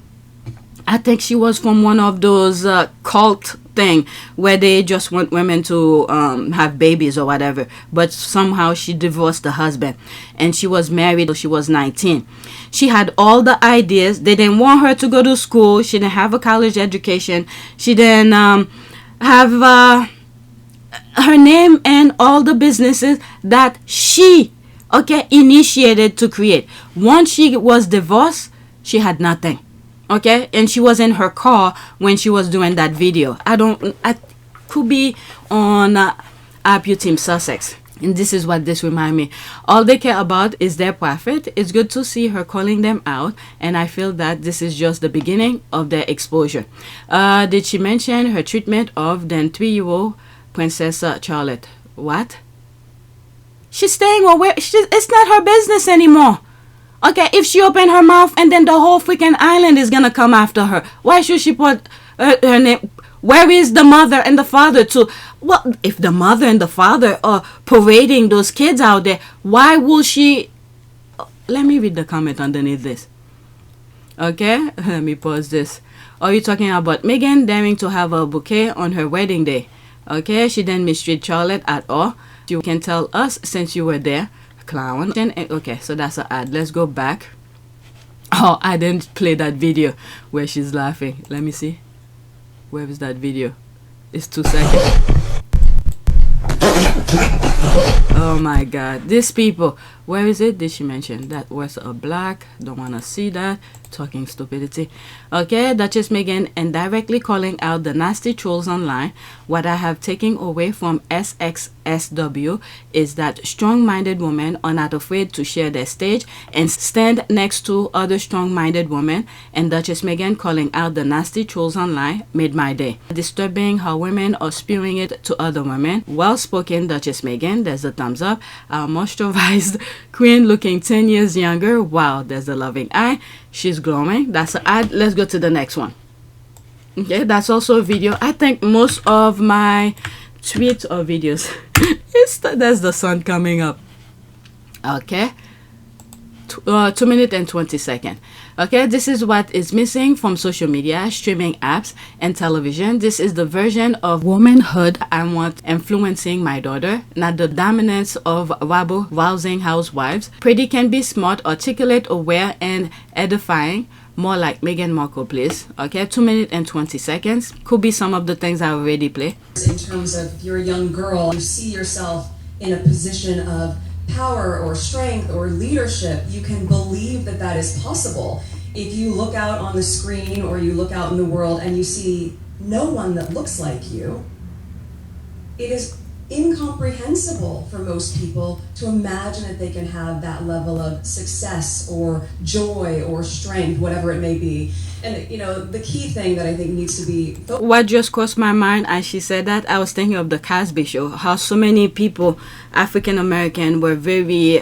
I think she was from one of those cult thing where they just want women to have babies or whatever, but somehow she divorced the husband and she was married till she was 19. She had all the ideas. They didn't want her to go to school. She didn't have a college education. She didn't have her name and all the businesses that she initiated to create. Once she was divorced, she had nothing. Okay, and she was in her car when she was doing that video. I could be on INVICTUS Team Sussex. And this is what this remind me. All they care about is their profit. It's good to see her calling them out. And I feel that this is just the beginning of their exposure. Did she mention her treatment of then 3-year-old Princess Charlotte? What? She's staying away. It's not her business anymore. Okay, if she opened her mouth and then the whole freaking island is gonna come after her. Why should she put her name? Where is the mother and the father too? Well, if the mother and the father are parading those kids out there, why will she? Let me read the comment underneath this. Okay, let me pause this. Are you talking about Meghan daring to have a bouquet on her wedding day? Okay, she didn't mistreat Charlotte at all. You can tell us since you were there. Clown. Okay, so that's an ad. Let's go back. Oh, I didn't play that video where she's laughing. Let me see. Where is that video? It's 2 seconds. Oh my god, these people. Where is it? Did she mention that was a black? Don't want to see that. Talking stupidity. Okay, Duchess Meghan indirectly calling out the nasty trolls online. What I have taken away from SXSW is that strong-minded women are not afraid to share their stage and stand next to other strong-minded women, and Duchess Meghan calling out the nasty trolls online made my day. Disturbing how women are spewing it to other women. Well spoken, Duchess Meghan. There's a thumbs up. Our moisturized queen looking 10 years younger. Wow, there's a loving eye. She's glowing. That's an ad. Let's go to the next one. Okay, that's also a video. I think most of my tweets or videos is There's the sun coming up. Okay. 2 minutes and 20 seconds. Okay, this is what is missing from social media, streaming apps, and television. This is the version of womanhood I want influencing my daughter, not the dominance of rabble-rousing housewives. Pretty can be smart, articulate, aware, and edifying. More like Meghan Markle, please. Okay, 2 minutes and 20 seconds. Could be some of the things I already play. In terms of if you're a young girl, you see yourself in a position of power or strength or leadership, you can believe that that is possible. If you look out on the screen or you look out in the world and you see no one that looks like you, it is incomprehensible for most people to imagine that they can have that level of success or joy or strength, whatever it may be. And you know, the key thing that I think needs to be what just crossed my mind as she said that, I was thinking of the Cosby Show, how so many people, African American, were very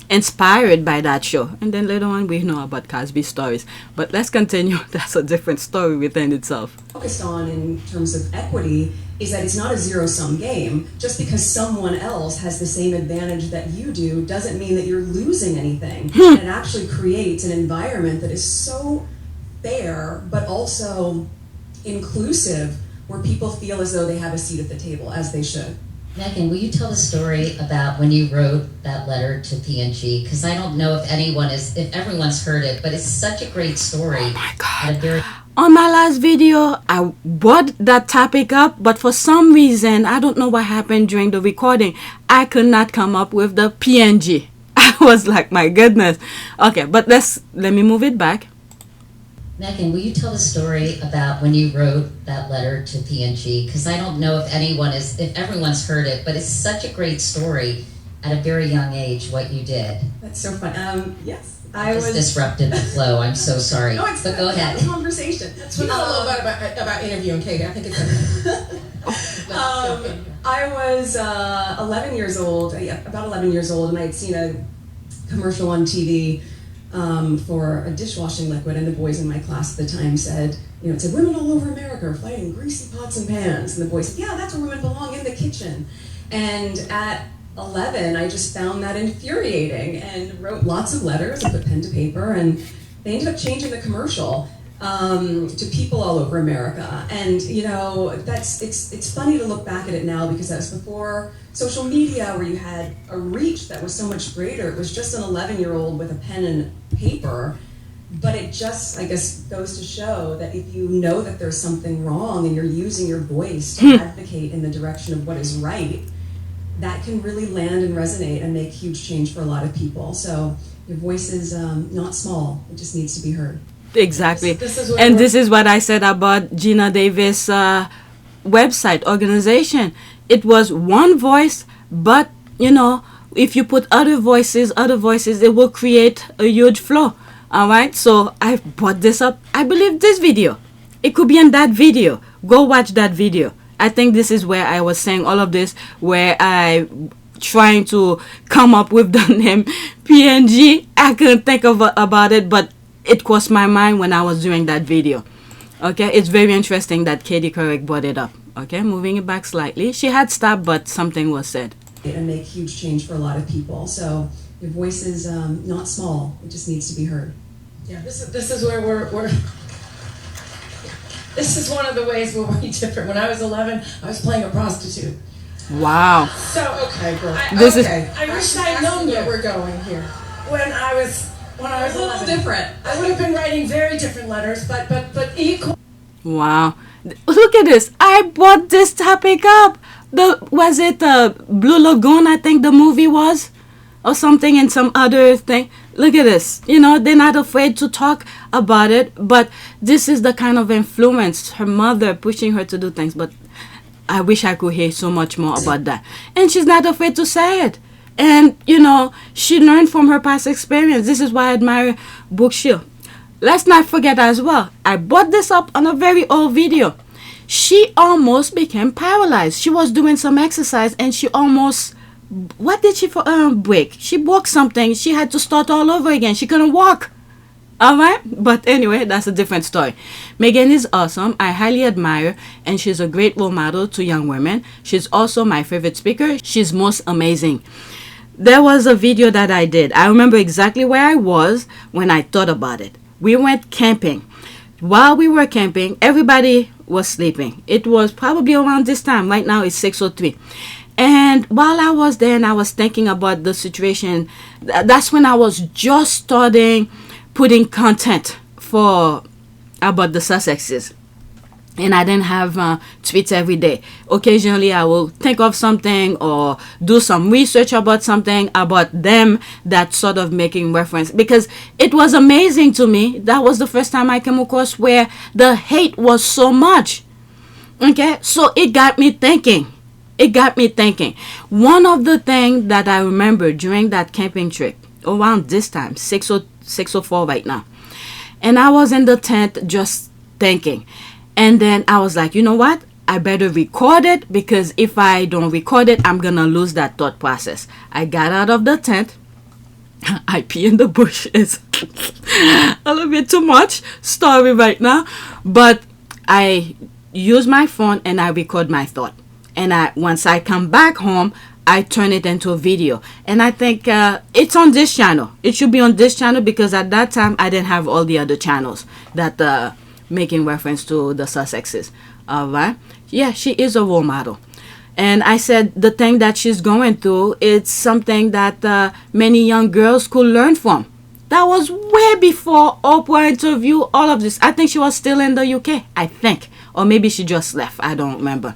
inspired by that show, and then later on we know about Cosby stories. But let's continue. That's a different story within itself. Focused on in terms of equity is that it's not a zero-sum game. Just because someone else has the same advantage that you do doesn't mean that you're losing anything. And it actually creates an environment that is so fair but also inclusive, where people feel as though they have a seat at the table, as they should. Meghan, will you tell the story about when you wrote that letter to PNG? Because I don't know if everyone's heard it, but it's such a great story. Oh my God. On my last video, I brought that topic up, but for some reason, I don't know what happened during the recording, I could not come up with the PNG. I was like, my goodness. Okay, but let me move it back. Meghan, will you tell the story about when you wrote that letter to PNG? Because I don't know if everyone's heard it, but it's such a great story at a very young age, what you did. That's so fun. Yes. I just disrupted the flow. I'm so sorry. No, but go ahead. It's a conversation. That's what I love about interviewing Katie. I think it's I was 11 years old, about 11 years old, and I had seen a commercial on TV for a dishwashing liquid, and the boys in my class at the time said, it said, women all over America are fighting greasy pots and pans. And the boys said, yeah, that's where women belong, in the kitchen. And at 11, I just found that infuriating and wrote lots of letters and put pen to paper, and they ended up changing the commercial to people all over America. And it's funny to look back at it now, because that was before social media, where you had a reach that was so much greater. It was just an 11-year-old with a pen and paper. But it just, I guess, goes to show that if you know that there's something wrong and you're using your voice to advocate in the direction of what is right, that can really land and resonate and make huge change for a lot of people. So your voice is not small. It just needs to be heard. Exactly. This is what I said about Geena Davis' website organization. It was one voice, but if you put other voices, it will create a huge flow. All right. So I brought this up. I believe this video, it could be in that video. Go watch that video. I think this is where I was saying all of this, where I trying to come up with the name PNG. I couldn't think about it, but it crossed my mind when I was doing that video. Okay, it's very interesting that Katie Couric brought it up. Okay, moving it back slightly. She had stopped, but something was said. And make huge change for a lot of people. So your voice is not small. It just needs to be heard. Yeah, this is where we're this is one of the ways we're way different. When I was 11, I was playing a prostitute. Wow. So okay, girl. I wish I'd known where we're going here. When I was a little different. I would have been writing very different letters, but equal. Wow. Look at this. I brought this topic up. Was it Blue Lagoon, I think the movie was? Or something, and some other thing. Look at this. They're not afraid to talk about it, but this is the kind of influence, her mother pushing her to do things. But I wish I could hear so much more about that. And she's not afraid to say it. And, she learned from her past experience. This is why I admire Bookshield. Let's not forget as well, I brought this up on a very old video. She almost became paralyzed. She was doing some exercise and she almost... What did she break? She broke something. She had to start all over again. She couldn't walk. Alright, but anyway, that's a different story. Meghan is awesome. I highly admire, and she's a great role model to young women. She's also my favorite speaker. She's most amazing. There was a video that I did. I remember exactly where I was when I thought about it. We went camping. While we were camping, everybody was sleeping. It was probably around this time. Right now it's 6:03. And while I was there and I was thinking about the situation, that's when I was just starting putting content for about the Sussexes. And I didn't have tweets every day. Occasionally I will think of something or do some research about something about them, that sort of making reference, because it was amazing to me. That was the first time I came across where the hate was so much. Okay, so it got me thinking. One of the things that I remember during that camping trip, around this time, 6:04 right now, and I was in the tent just thinking. And then I was like, you know what? I better record it, because if I don't record it, I'm going to lose that thought process. I got out of the tent. I pee in the bushes. A little bit too much story right now. But I use my phone and I record my thought. And once I come back home, I turn it into a video. And I think it's on this channel. It should be on this channel, because at that time I didn't have all the other channels that making reference to the Sussexes. Alright, yeah, she is a role model, and I said the thing that she's going through, it's something that many young girls could learn from. That was way before Oprah interview, all of this. I think she was still in the UK, I think, or maybe she just left, I don't remember.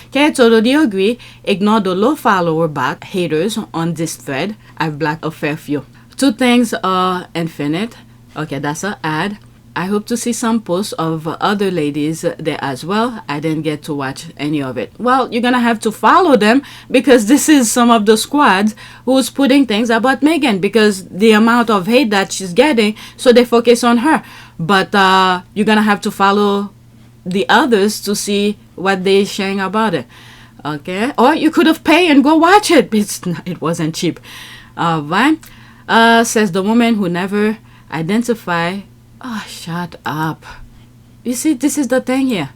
Okay, totally agree. Ignore the low follower back haters on this thread. I've blocked a fair few. Two things are infinite. Okay, that's an ad. I hope to see some posts of other ladies there as well. I didn't get to watch any of it. Well, you're gonna have to follow them, because this is some of the squads who's putting things about Meghan, because the amount of hate that she's getting, so they focus on her. But you're gonna have to follow the others to see what they're sharing about it. Okay, or you could have paid and go watch it. It wasn't cheap. Right? Says the woman who never identify. Oh, shut up. You see, this is the thing here.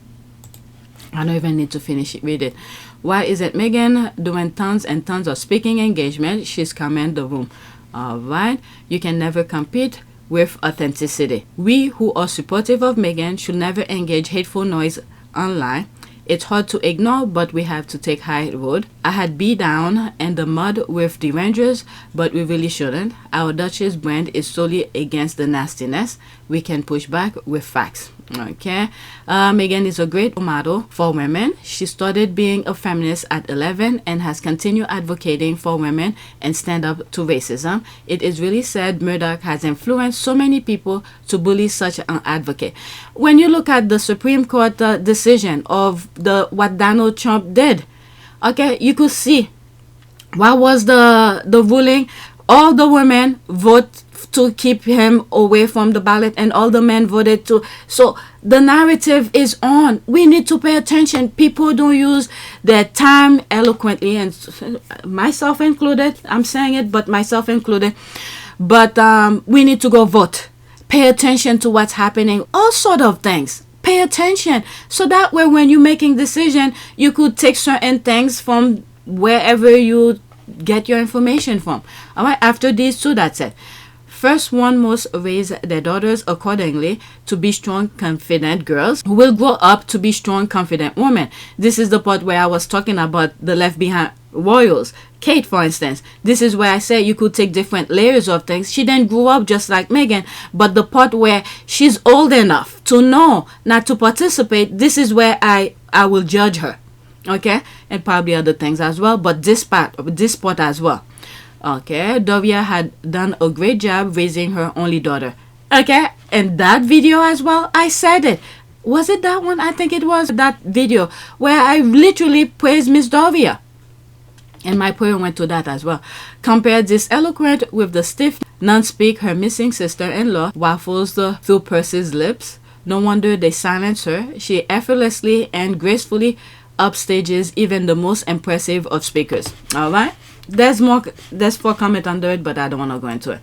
I don't even need to finish it. Read it. Why isn't Meghan doing tons and tons of speaking engagement? She's command the room. Alright. You can never compete with authenticity. We who are supportive of Meghan should never engage hateful noise online. It's hard to ignore, but we have to take high road. I had be down in the mud with the Rangers, but we really shouldn't. Our Duchess brand is solely against the nastiness. We can push back with facts. Okay. Meghan is a great model for women. She started being a feminist at 11 and has continued advocating for women and stand up to racism. It is really sad Murdoch has influenced so many people to bully such an advocate. When you look at the Supreme Court decision of what Donald Trump did, okay, you could see what was the ruling. All the women vote to keep him away from the ballot, and all the men voted to. So the narrative is on. We need to pay attention. People don't use their time eloquently, and myself included. I'm saying it, but myself included. But we need to go vote. Pay attention to what's happening. All sort of things. Pay attention, so that way when you're making decision, you could take certain things from wherever you get your information from. All right. After these two, that's it. First one must raise their daughters accordingly to be strong, confident girls who will grow up to be strong, confident women. This is the part where I was talking about the left behind royals. Kate, for instance, this is where I say you could take different layers of things. She didn't grow up just like Meghan, but the part where she's old enough to know not to participate, this is where I will judge her. Okay, and probably other things as well, but this part as well. Okay, Dovia had done a great job raising her only daughter. Okay, and that video as well, I said it. Was it that one? I think it was that video where I literally praised Miss Dovia. And my prayer went to that as well. Compared this eloquent with the stiff non-speak her missing sister-in-law waffles through Percy's lips. No wonder they silence her. She effortlessly and gracefully upstages even the most impressive of speakers. All right. There's 4 comments under it, but I don't want to go into it.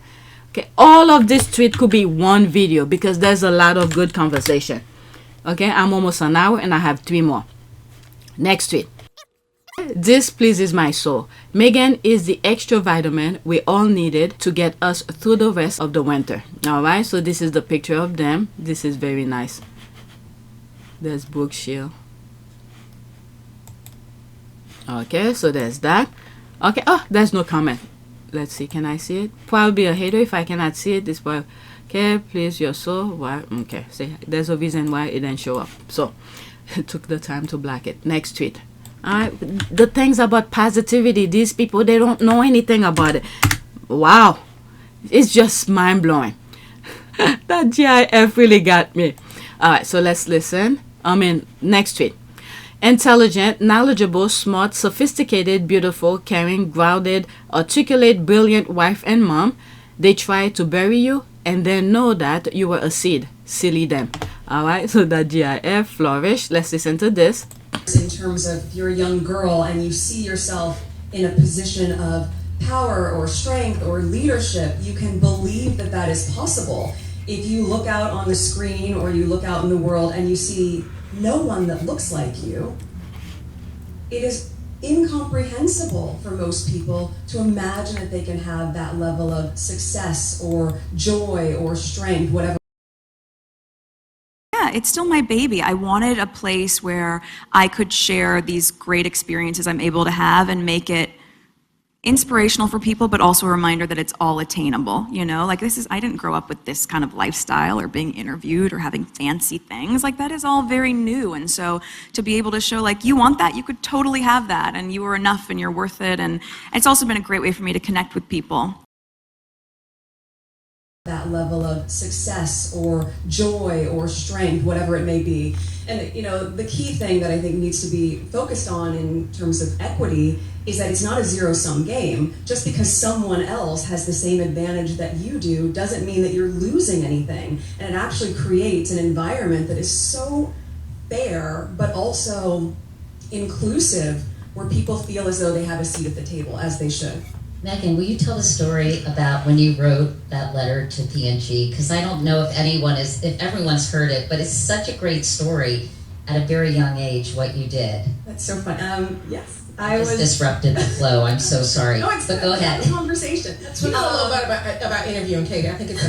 Okay, all of this tweet could be one video because there's a lot of good conversation. Okay, I'm almost an hour and I have 3 more. Next tweet. This pleases my soul. Meghan is the extra vitamin we all needed to get us through the rest of the winter. Alright, so this is the picture of them. This is very nice. There's Brooke Shield. Okay, so there's that. Okay, oh, there's no comment. Let's see, can I see it? Probably a hater if I cannot see it. This boy, okay, please your soul. Why? Okay, see, there's a reason why it didn't show up. So, it took the time to black it. Next tweet. Alright, the things about positivity, these people, they don't know anything about it. Wow, it's just mind-blowing. That GIF really got me. Alright, so let's listen. Next tweet. Intelligent, knowledgeable, smart, sophisticated, beautiful, caring, grounded, articulate, brilliant wife and mom. They try to bury you and then know that you were a seed. Silly them. Alright, so that GIF flourish. Let's listen to this. In terms of you're a young girl and you see yourself in a position of power or strength or leadership, you can believe that that is possible. If you look out on the screen or you look out in the world and you see no one that looks like you, it is incomprehensible for most people to imagine that they can have that level of success or joy or strength, whatever. Yeah, it's still my baby. I wanted a place where I could share these great experiences I'm able to have and make it inspirational for people, but also a reminder that it's all attainable, you know? Like I didn't grow up with this kind of lifestyle or being interviewed or having fancy things. Like that is all very new. And so to be able to show like, you want that, you could totally have that and you are enough and you're worth it. And it's also been a great way for me to connect with people. That level of success or joy or strength, whatever it may be. And you know, the key thing that I think needs to be focused on in terms of equity is that it's not a zero-sum game. Just because someone else has the same advantage that you do doesn't mean that you're losing anything. And it actually creates an environment that is so fair, but also inclusive, where people feel as though they have a seat at the table, as they should. Meghan, will you tell the story about when you wrote that letter to PNG? Because I don't know if everyone's heard it, but it's such a great story at a very young age, what you did. That's so fun. Yes. I just disrupted the flow. I'm so sorry. No, but go ahead. It's a conversation. That's what I love about interviewing Katie. I think it's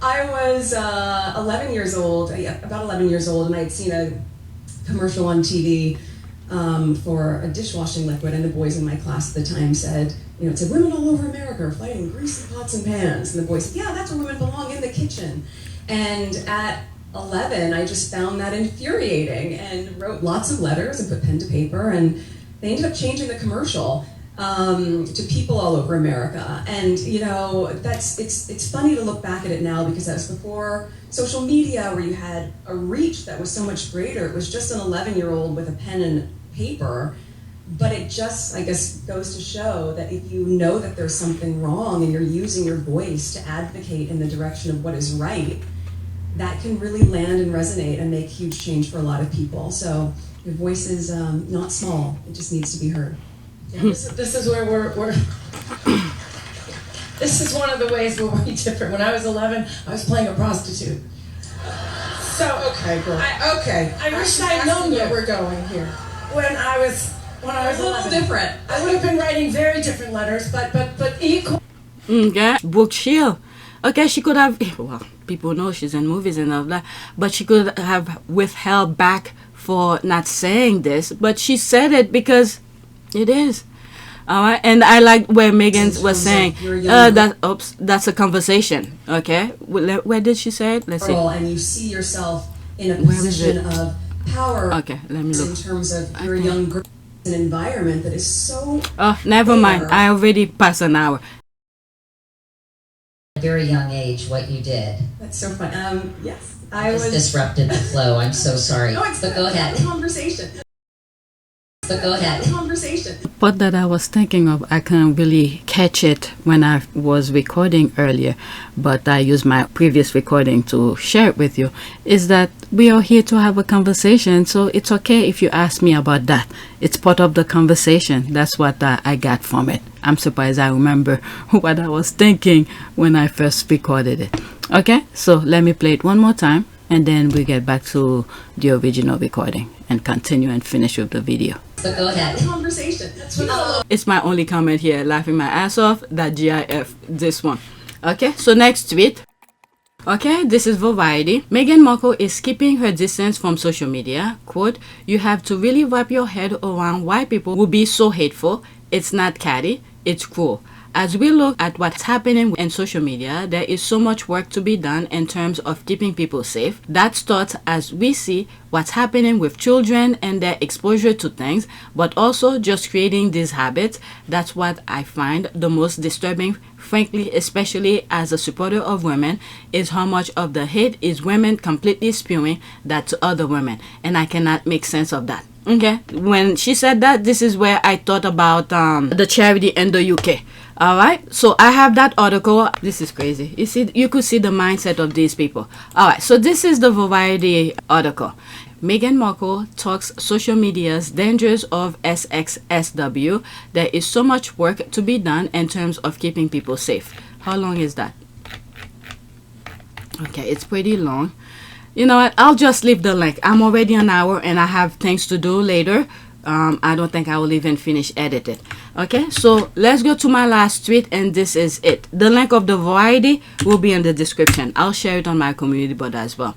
I was 11 years old, about 11 years old, and I had seen a commercial on TV for a dishwashing liquid, and the boys in my class at the time said, it said, women all over America are fighting greasy pots and pans. And the boys said, yeah, that's where women belong, in the kitchen. And at 11, I just found that infuriating and wrote lots of letters and put pen to paper, and they ended up changing the commercial to people all over America. And it's funny to look back at it now, because that was before social media, where you had a reach that was so much greater. It was just an 11-year-old with a pen and paper, but it just, I guess, goes to show that if you know that there's something wrong and you're using your voice to advocate in the direction of what is right, that can really land and resonate and make huge change for a lot of people. So your voice is not small, it just needs to be heard. Yeah, this is where we're this is one of the ways we're way different. When I was 11, I was playing a prostitute. So Okay, girl. I wish I'd known where we're going here. When I was a little different. I would have been writing very different letters, but equal. Okay, Brooke Shield. Okay, she could have, well, people know she's in movies and all that, but she could have withheld back for not saying this, but she said it because it is. All right, and I like where Meghan was saying, that's a conversation. Okay, where did she say it? Let's see. And you see yourself in a position of power. Okay, let me look. In terms of you're a young girl, an environment that is so. Oh, never mind. I already passed an hour. At a very young age, what you did. That's so fun. Yes, I just disrupted the flow. I'm so sorry. No, but go ahead. Conversation. But go ahead. Conversation. What that I was thinking of, I couldn't really catch it when I was recording earlier, but I used my previous recording to share it with you, is that we are here to have a conversation, so it's okay if you ask me about that. It's part of the conversation. That's what I got from it. I'm surprised I remember what I was thinking when I first recorded it. Okay, so let me play it one more time, and then we get back to the original recording and continue and finish with the video. So go ahead. Conversation. That's what It's my only comment here, laughing my ass off. That GIF, this one. Okay, so next tweet. Okay, this is Variety. Meghan Markle is keeping her distance from social media. Quote, "You have to really wrap your head around why people will be so hateful. It's not catty, it's cruel. As we look at what's happening in social media, there is so much work to be done in terms of keeping people safe. That starts as we see what's happening with children and their exposure to things, but also just creating these habits. That's what I find the most disturbing, frankly, especially as a supporter of women, is how much of the hate is women completely spewing that to other women. And I cannot make sense of that." Okay, when she said that, this is where I thought about the charity in the UK. All right, so I have that article. This is crazy. You see, you could see the mindset of these people. All right, so this is the Variety article. Meghan Markle talks social media's dangers of SXSW. There is so much work to be done in terms of keeping people safe. How long is that? Okay, it's pretty long. You know what? I'll just leave the link. I'm already an hour and I have things to do later. I don't think I will even finish edit it. Okay, so let's go to my last tweet, and this is it. The link of the Variety will be in the description. I'll share it on my community board as well.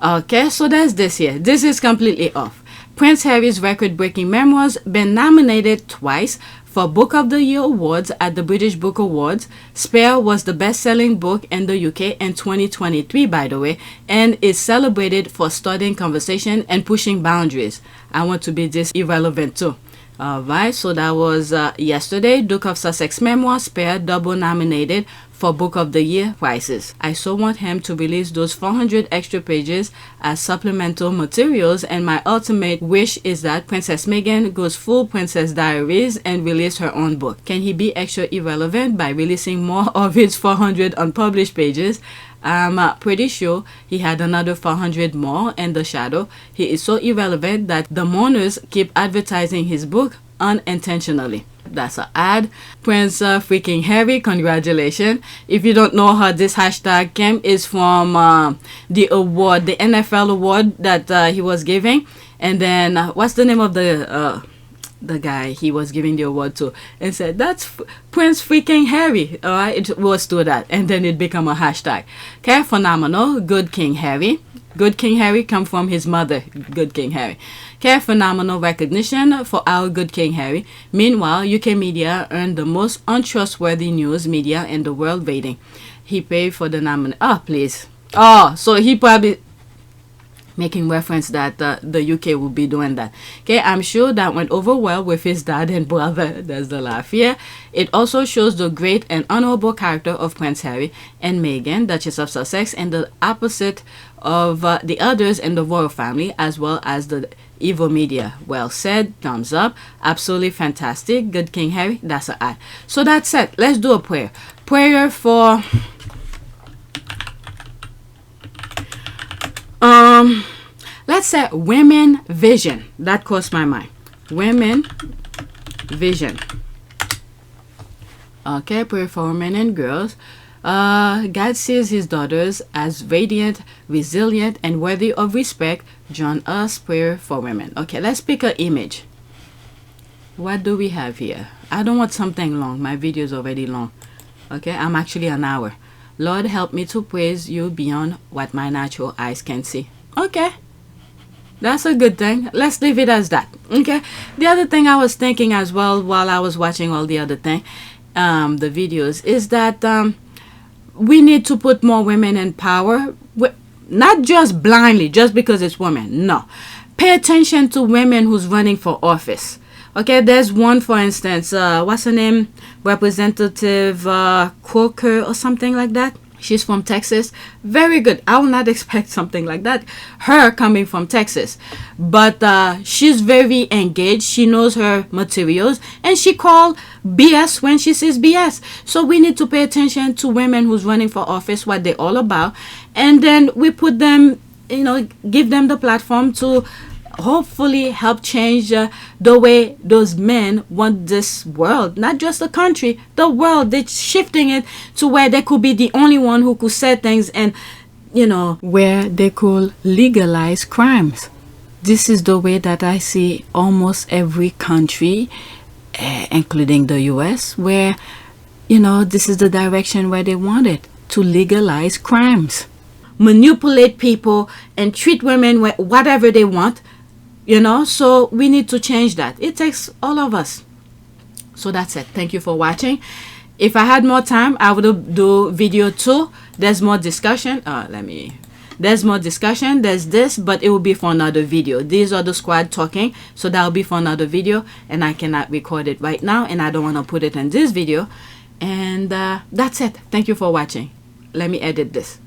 Okay, so there's this here. This is completely off. Prince Harry's record-breaking memoirs been nominated twice for Book of the Year awards at the British Book Awards. Spare was the best-selling book in the UK in 2023, by the way, and is celebrated for starting conversation and pushing boundaries. I want to be this irrelevant too. Alright, so that was yesterday. Duke of Sussex memoir, Spare, double nominated for Book of the Year prizes. I so want him to release those 400 extra pages as supplemental materials, and my ultimate wish is that Princess Meghan goes full Princess Diaries and release her own book. Can he be extra irrelevant by releasing more of his 400 unpublished pages? I'm pretty sure he had another 400 more in the shadow. He is so irrelevant that the mourners keep advertising his book unintentionally. That's an ad. Prince freaking Harry, congratulations. If you don't know how this hashtag came, is from the award, the NFL award that he was giving. And then what's the name of the guy he was giving the award to, and said that's Prince freaking Harry. All right, it was to that, and then it became a hashtag. Okay, phenomenal. Good King Harry. Good King Harry come from his mother, Good King Harry. Okay, phenomenal recognition for our Good King Harry. Meanwhile, UK media earned the most untrustworthy news media in the world rating. He paid for the nomination. Oh, please. Oh, so he probably making reference that the UK will be doing that. Okay, I'm sure that went over well with his dad and brother. There's the laugh here. It also shows the great and honorable character of Prince Harry and Meghan, Duchess of Sussex, and the opposite of the others in the royal family, as well as the evil media. Well said. Thumbs up. Absolutely fantastic. Good King Harry. That's an ad. So that's it. Let's do a prayer. Prayer for let's say women vision. That crossed my mind. Women vision. Okay, pray for women and girls. God sees his daughters as radiant, resilient, and worthy of respect. Join us, prayer for women. Okay, let's pick an image. What do we have here? I don't want something long. My video is already long. Okay, I'm actually an hour. Lord, help me to praise you beyond what my natural eyes can see. Okay, that's a good thing. Let's leave it as that. Okay, the other thing I was thinking as well while I was watching all the other thing, the videos, is that we need to put more women in power. Not just blindly, just because it's women. No, pay attention to women who's running for office. Okay, there's one, for instance, what's her name? Representative Croker or something like that. She's from Texas. Very good. I will not expect something like that. Her coming from Texas. But she's very engaged. She knows her materials. And she called BS when she sees BS. So we need to pay attention to women who's running for office, what they're all about. And then we put them you know, give them the platform to hopefully help change the way those men want this world, not just the country, the world. They're shifting it to where they could be the only one who could say things, and you know, where they could legalize crimes. This is the way that I see almost every country, including the US, where, you know, this is the direction where they want it, to legalize crimes, manipulate people and treat women whatever they want, you know. So we need to change that. It takes all of us. So that's it. Thank you for watching. If I had more time, I would do video 2. There's more discussion. There's more discussion. There's this, but it will be for another video. These are the squad talking, so that'll be for another video, and I cannot record it right now, and I don't want to put it in this video. And that's it. Thank you for watching. Let me edit this.